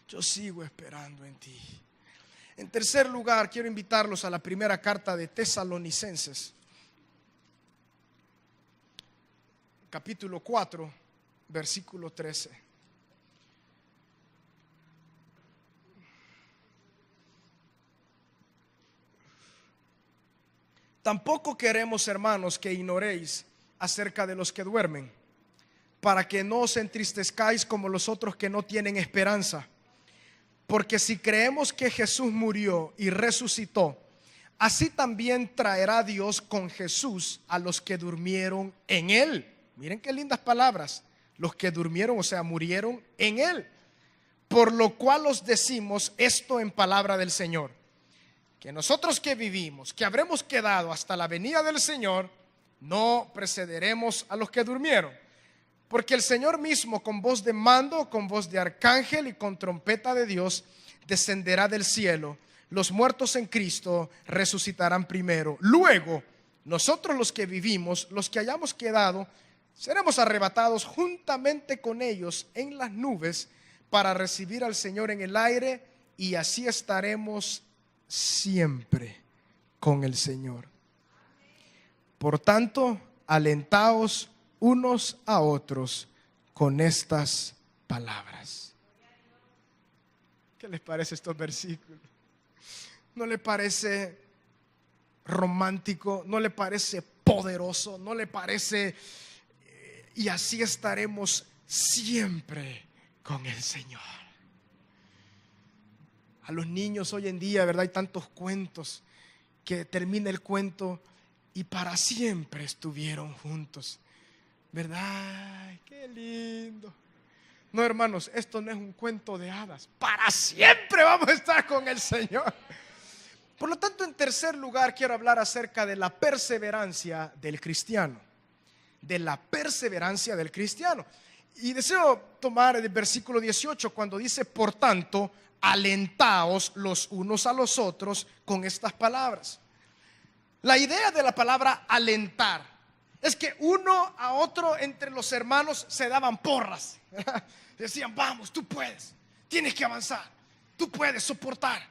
Yo sigo esperando en ti. En tercer lugar, quiero invitarlos a la primera carta de Tesalonicenses, capítulo 4, versículo 13. Tampoco queremos, hermanos, que ignoréis acerca de los que duermen, para que no os entristezcáis como los otros que no tienen esperanza. Porque si creemos que Jesús murió y resucitó, así también traerá Dios con Jesús a los que durmieron en Él. Miren qué lindas palabras. Los que durmieron, o sea, murieron en Él. Por lo cual os decimos esto en palabra del Señor: que nosotros que vivimos, que habremos quedado hasta la venida del Señor, no precederemos a los que durmieron. Porque el Señor mismo, con voz de mando, con voz de arcángel y con trompeta de Dios, descenderá del cielo. Los muertos en Cristo resucitarán primero. Luego, nosotros los que vivimos, los que hayamos quedado, seremos arrebatados juntamente con ellos en las nubes para recibir al Señor en el aire, y así estaremos siempre con el Señor. Por tanto, alentaos unos a otros con estas palabras. ¿Qué les parece estos versículos? ¿No le parece romántico? ¿No le parece poderoso? ¿No le parece? Y así estaremos siempre con el Señor. A los niños hoy en día, ¿verdad? Hay tantos cuentos que termina el cuento y para siempre estuvieron juntos, ¿verdad? Qué lindo. No, hermanos, esto no es un cuento de hadas. Para siempre vamos a estar con el Señor. Por lo tanto, en tercer lugar, quiero hablar acerca de la perseverancia del cristiano. De la perseverancia del cristiano. Y deseo tomar el versículo 18 cuando dice: por tanto, alentaos los unos a los otros con estas palabras. La idea de la palabra alentar es que uno a otro entre los hermanos se daban porras. Decían: vamos, tú puedes, tienes que avanzar, tú puedes soportar,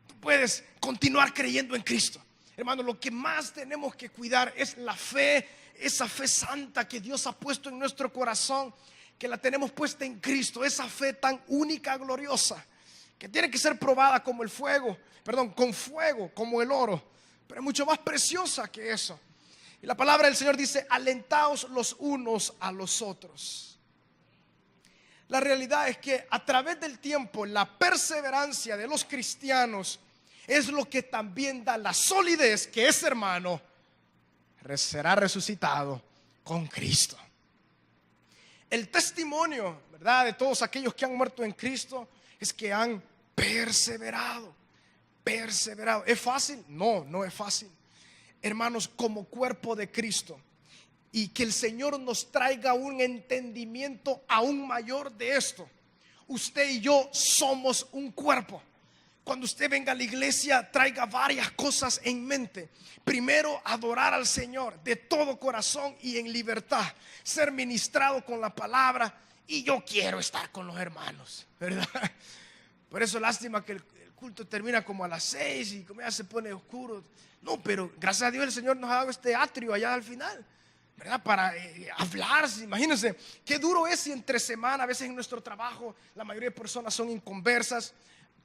tú puedes continuar creyendo en Cristo. Hermano, lo que más tenemos que cuidar es la fe, esa fe santa que Dios ha puesto en nuestro corazón, que la tenemos puesta en Cristo, esa fe tan única, gloriosa, que tiene que ser probada como el fuego, con fuego, como el oro, pero es mucho más preciosa que eso. Y la palabra del Señor dice: alentaos los unos a los otros. La realidad es que a través del tiempo, la perseverancia de los cristianos es lo que también da la solidez que ese hermano será resucitado con Cristo. El testimonio, ¿verdad?, de todos aquellos que han muerto en Cristo es que han perseverado. ¿Es fácil? No, no es fácil. Hermanos, como cuerpo de Cristo, y que el Señor nos traiga un entendimiento aún mayor de esto. Usted y yo somos un cuerpo. Cuando usted venga a la iglesia, traiga varias cosas en mente. Primero, adorar al Señor de todo corazón y en libertad, ser ministrado con la palabra. Y yo quiero estar con los hermanos, ¿verdad? Por eso lástima que el culto termina como a las 6 y como ya se pone oscuro. No, pero gracias a Dios el Señor nos ha dado este atrio allá al final, ¿verdad? Para hablar. Imagínense qué duro es si entre semana, a veces en nuestro trabajo, la mayoría de personas son inconversas.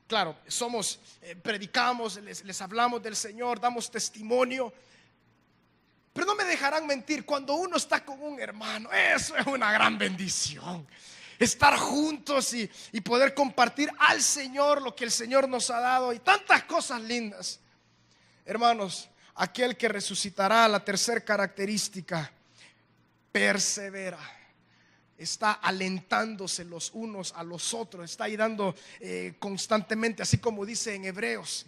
Claro, predicamos, les hablamos del Señor, damos testimonio, pero no me dejarán mentir, cuando uno está con un hermano, eso es una gran bendición. Estar juntos y poder compartir al Señor lo que el Señor nos ha dado y tantas cosas lindas. Hermanos, aquel que resucitará, la tercera característica, persevera. Está alentándose los unos a los otros, está ahí dando constantemente, así como dice en Hebreos,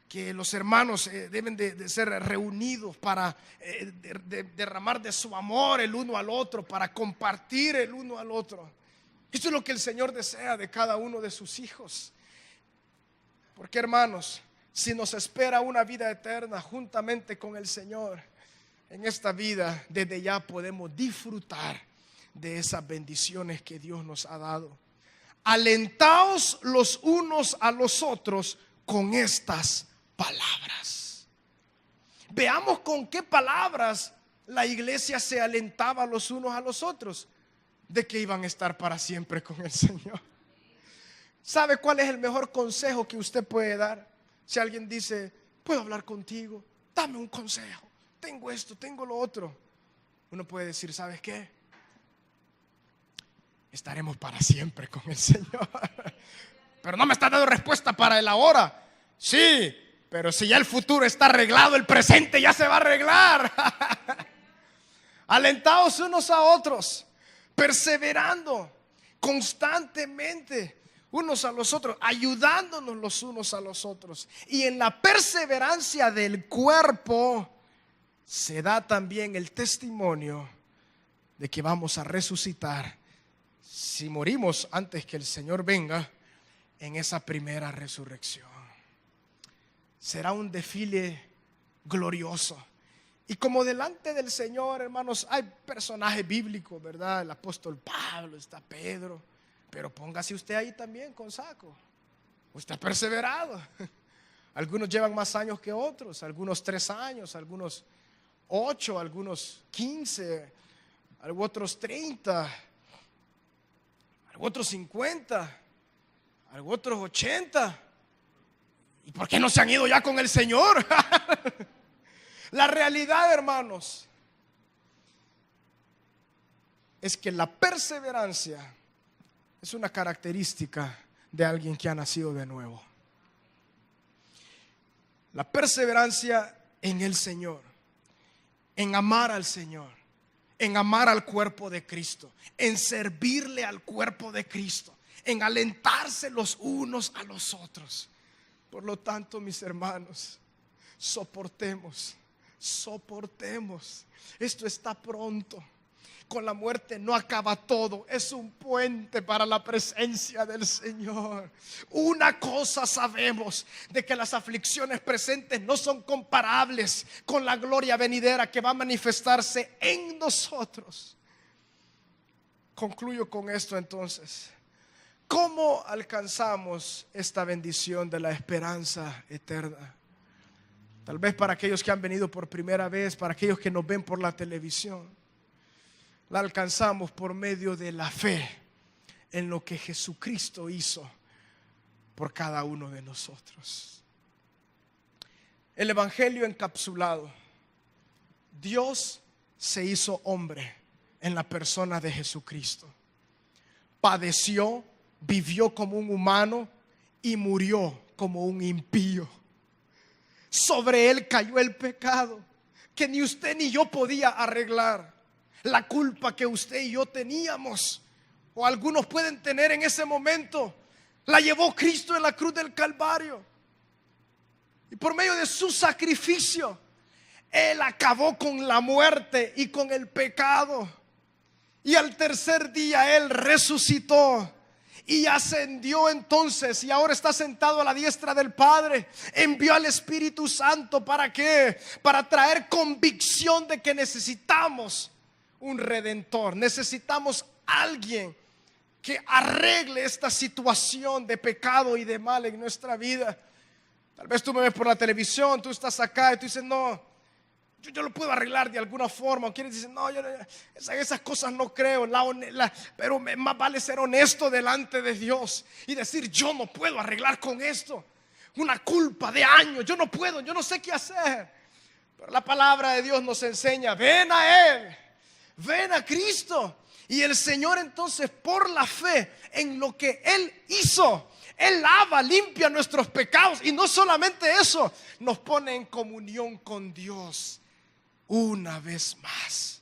que los hermanos deben de ser reunidos para derramar de su amor el uno al otro, para compartir el uno al otro. Esto es lo que el Señor desea de cada uno de sus hijos. Porque, hermanos, si nos espera una vida eterna juntamente con el Señor, en esta vida desde ya podemos disfrutar de esas bendiciones que Dios nos ha dado. Alentaos los unos a los otros con estas palabras. Veamos con qué palabras la iglesia se alentaba los unos a los otros, de que iban a estar para siempre con el Señor. ¿Sabe cuál es el mejor consejo que usted puede dar? Si alguien dice, puedo hablar contigo, dame un consejo, tengo esto, tengo lo otro. Uno puede decir, ¿sabes qué? Estaremos para siempre con el Señor. Pero no me está dando respuesta para el ahora. Sí, pero si ya el futuro está arreglado, el presente ya se va a arreglar. Alentaos unos a otros, perseverando constantemente unos a los otros, ayudándonos los unos a los otros. Y en la perseverancia del cuerpo se da también el testimonio de que vamos a resucitar, si morimos antes que el Señor venga, en esa primera resurrección. Será un desfile glorioso. Y como delante del Señor, hermanos, hay personajes bíblicos, ¿verdad? El apóstol Pablo, está Pedro. Pero póngase usted ahí también con saco. Usted ha perseverado. Algunos llevan más años que otros, algunos 3 años, algunos 8, algunos 15, algunos otros 30, algunos otros 50, algunos otros 80. ¿Y por qué no se han ido ya con el Señor? La realidad, hermanos, es que la perseverancia es una característica de alguien que ha nacido de nuevo. La perseverancia en el Señor, en amar al Señor, en amar al cuerpo de Cristo, en servirle al cuerpo de Cristo, en alentarse los unos a los otros. Por lo tanto, mis hermanos, soportemos. Esto está pronto. Con la muerte no acaba todo. Es un puente para la presencia del Señor. Una cosa sabemos, de que las aflicciones presentes no son comparables con la gloria venidera que va a manifestarse en nosotros. Concluyo con esto entonces. ¿Cómo alcanzamos esta bendición de la esperanza eterna? Tal vez para aquellos que han venido por primera vez, para aquellos que nos ven por la televisión, la alcanzamos por medio de la fe en lo que Jesucristo hizo por cada uno de nosotros. El Evangelio encapsulado. Dios se hizo hombre en la persona de Jesucristo. Padeció, vivió como un humano y murió como un impío. Sobre él cayó el pecado que ni usted ni yo podía arreglar. La culpa que usted y yo teníamos, o algunos pueden tener en ese momento, la llevó Cristo en la cruz del Calvario. Y por medio de su sacrificio, Él acabó con la muerte y con el pecado. Y al tercer día Él resucitó y ascendió entonces, y ahora está sentado a la diestra del Padre. Envió al Espíritu Santo. ¿Para qué? Para traer convicción de que necesitamos un redentor. Necesitamos alguien que arregle esta situación de pecado y de mal en nuestra vida. Tal vez tú me ves por la televisión, tú estás acá y tú dices, no, yo lo puedo arreglar de alguna forma. O quieres decir, no, yo esas cosas no creo. Pero más vale ser honesto delante de Dios y decir, yo no puedo arreglar con esto. Una culpa de años, yo no puedo, yo no sé qué hacer. Pero la palabra de Dios nos enseña, ven a Él, ven a Cristo. Y el Señor entonces, por la fe en lo que Él hizo, Él lava, limpia nuestros pecados. Y no solamente eso, nos pone en comunión con Dios una vez más.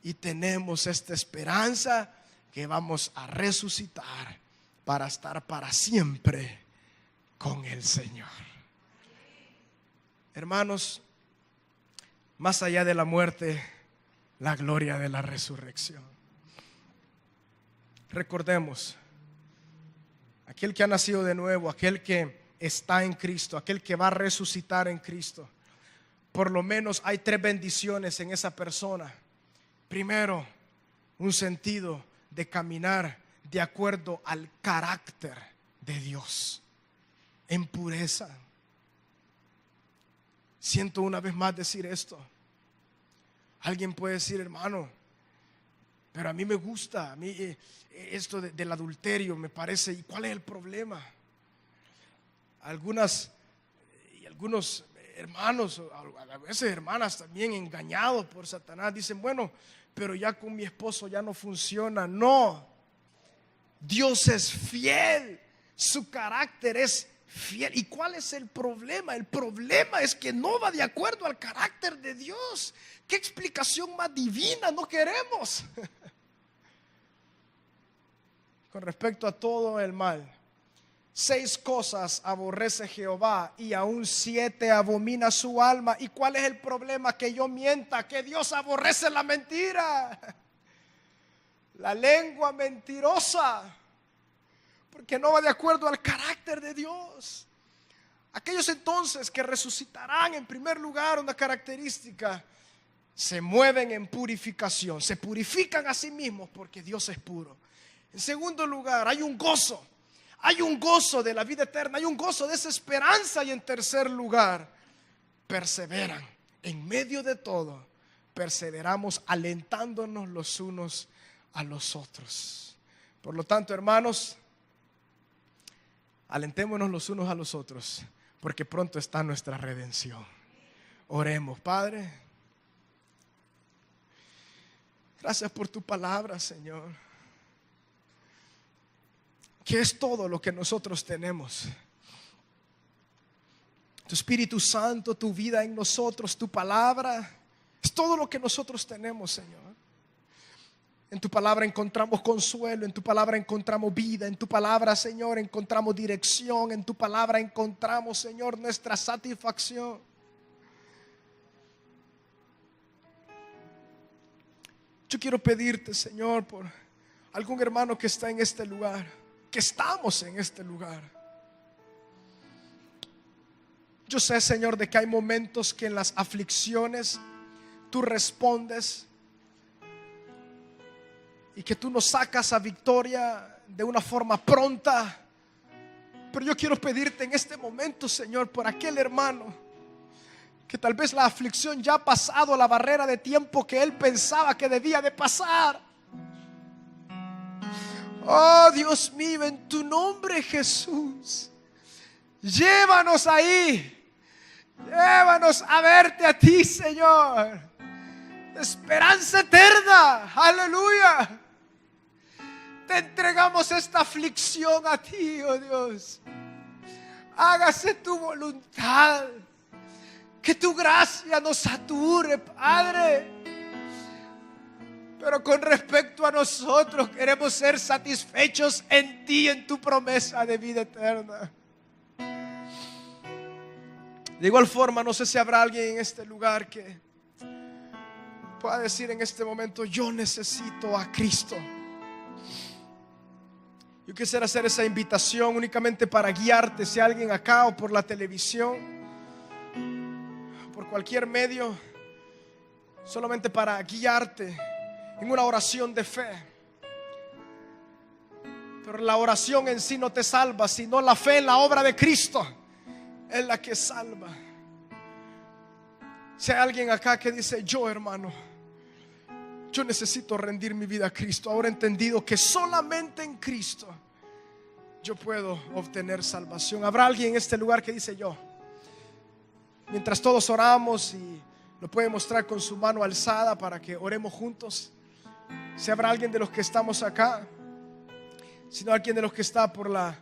Y tenemos esta esperanza que vamos a resucitar para estar para siempre con el Señor. Hermanos, más allá de la muerte, la gloria de la resurrección. Recordemos, aquel que ha nacido de nuevo, aquel que está en Cristo, aquel que va a resucitar en Cristo, por lo menos hay 3 bendiciones en esa persona. Primero, un sentido de caminar de acuerdo al carácter de Dios, en pureza. Siento una vez más decir esto. Alguien puede decir, hermano, pero a mí me gusta, a mí esto del adulterio me parece, ¿y cuál es el problema? Algunos hermanos, a veces hermanas también engañados por Satanás, dicen, bueno, pero ya con mi esposo ya no funciona. No, Dios es fiel, su carácter es fiel. ¿Y cuál es el problema? El problema es que no va de acuerdo al carácter de Dios. ¿Qué explicación más divina no queremos? Con respecto a todo el mal, 6 cosas aborrece Jehová y aún 7 abomina su alma. ¿Y cuál es el problema? Que yo mienta, que Dios aborrece la mentira, la lengua mentirosa, porque no va de acuerdo al carácter de Dios. Aquellos entonces que resucitarán, en primer lugar, una característica: se mueven en purificación, se purifican a sí mismos porque Dios es puro. En segundo lugar, hay un gozo de la vida eterna, hay un gozo de esa esperanza. Y en tercer lugar, perseveran. En medio de todo, perseveramos alentándonos los unos a los otros. Por lo tanto, hermanos, alentémonos los unos a los otros, porque pronto está nuestra redención. Oremos. Padre, gracias por tu palabra, Señor, que es todo lo que nosotros tenemos. Tu Espíritu Santo, tu vida en nosotros, tu palabra, es todo lo que nosotros tenemos, Señor. En tu palabra encontramos consuelo, en tu palabra encontramos vida, en tu palabra, Señor, encontramos dirección, en tu palabra encontramos, Señor, nuestra satisfacción. Yo quiero pedirte, Señor, por algún hermano que está en este lugar, que estamos en este lugar. Yo sé, Señor, de que hay momentos que en las aflicciones tú respondes y que tú nos sacas a victoria de una forma pronta. Pero yo quiero pedirte en este momento, Señor, por aquel hermano que tal vez la aflicción ya ha pasado la barrera de tiempo que él pensaba que debía de pasar. Oh, Dios mío, en tu nombre, Jesús, llévanos ahí. Llévanos a verte a ti, Señor. Esperanza eterna. Aleluya. Te entregamos esta aflicción a ti, oh Dios. Hágase tu voluntad. Que tu gracia nos sature, Padre. Pero con respecto a nosotros, queremos ser satisfechos en ti, en tu promesa de vida eterna. De igual forma, no sé si habrá alguien en este lugar que pueda decir en este momento: yo necesito a Cristo. Yo quisiera hacer esa invitación únicamente para guiarte, si alguien acá o por la televisión, por cualquier medio, solamente para guiarte en una oración de fe. Pero la oración en sí no te salva, sino la fe en la obra de Cristo es la que salva. Si hay alguien acá que dice: yo, hermano, yo necesito rendir mi vida a Cristo, ahora he entendido que solamente en Cristo yo puedo obtener salvación. ¿Habrá alguien en este lugar que dice: yo? Mientras todos oramos, y lo puede mostrar con su mano alzada para que oremos juntos. Si habrá alguien de los que estamos acá, si no alguien de los que está por la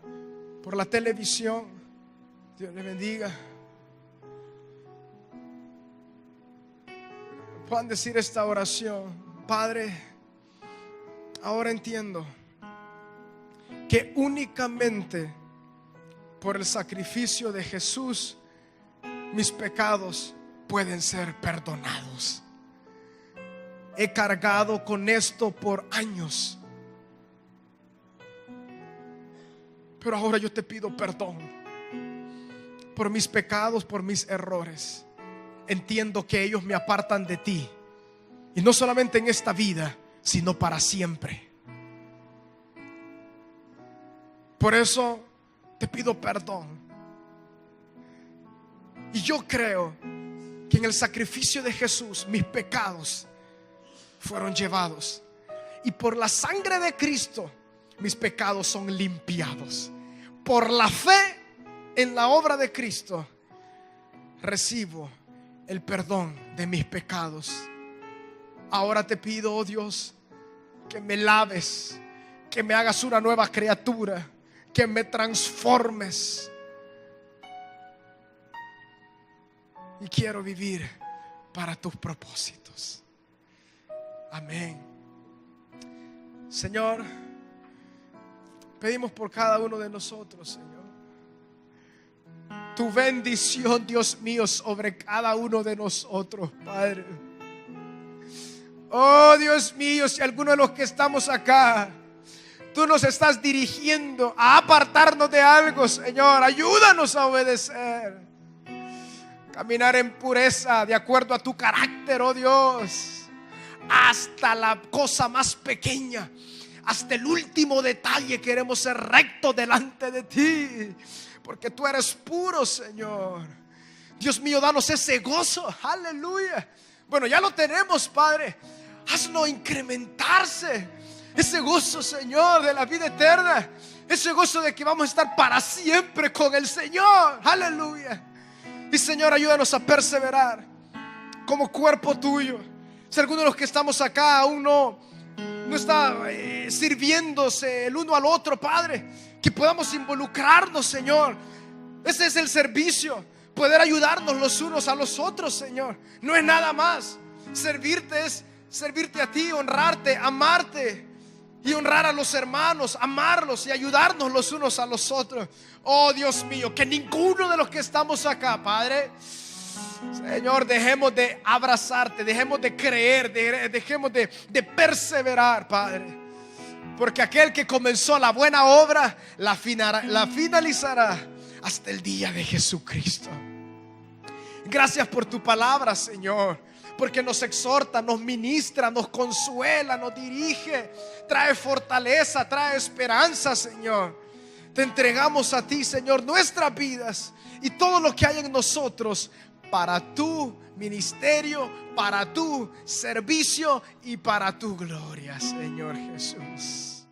televisión, Dios le bendiga. Puedan decir esta oración: Padre, ahora entiendo que únicamente por el sacrificio de Jesús mis pecados pueden ser perdonados. He cargado con esto por años, pero ahora yo te pido perdón. por mis pecados, por mis errores. Entiendo que ellos me apartan de ti. Y no solamente en esta vida, sino para siempre. Por eso te pido perdón. Y yo creo que en el sacrificio de Jesús mis pecados fueron llevados. Y por la sangre de Cristo mis pecados son limpiados. Por la fe en la obra de Cristo recibo el perdón de mis pecados. Ahora te pido, oh Dios, que me laves, que me hagas una nueva criatura, que me transformes. Y quiero vivir para tus propósitos. Amén. Señor, pedimos por cada uno de nosotros, Señor, tu bendición, Dios mío, sobre cada uno de nosotros, Padre. Oh Dios mío, si alguno de los que estamos acá, tú nos estás dirigiendo a apartarnos de algo, Señor, ayúdanos a obedecer, caminar en pureza de acuerdo a tu carácter, oh Dios, hasta la cosa más pequeña, hasta el último detalle queremos ser rectos delante de ti, porque tú eres puro, Señor. Dios mío, danos ese gozo, aleluya. Bueno, ya lo tenemos, Padre. Hazlo incrementarse, ese gozo, Señor, de la vida eterna, ese gozo de que vamos a estar para siempre con el Señor, aleluya. Y Señor, ayúdanos a perseverar como cuerpo tuyo. Si alguno de los que estamos acá aún no está sirviéndose el uno al otro, Padre, que podamos involucrarnos, Señor. Ese es el servicio, poder ayudarnos los unos a los otros, Señor. No es nada más. Servirte es servirte a ti, honrarte, amarte y honrar a los hermanos, amarlos y ayudarnos los unos a los otros. Oh Dios mío, que ninguno de los que estamos acá, Padre, Señor, dejemos de abrazarte, dejemos de creer, dejemos de perseverar, Padre, porque aquel que comenzó la buena obra la finalizará hasta el día de Jesucristo. Gracias por tu palabra, Señor, porque nos exhorta, nos ministra, nos consuela, nos dirige, trae fortaleza, trae esperanza, Señor. Te entregamos a ti, Señor, nuestras vidas y todo lo que hay en nosotros para tu ministerio, para tu servicio y para tu gloria, Señor Jesús.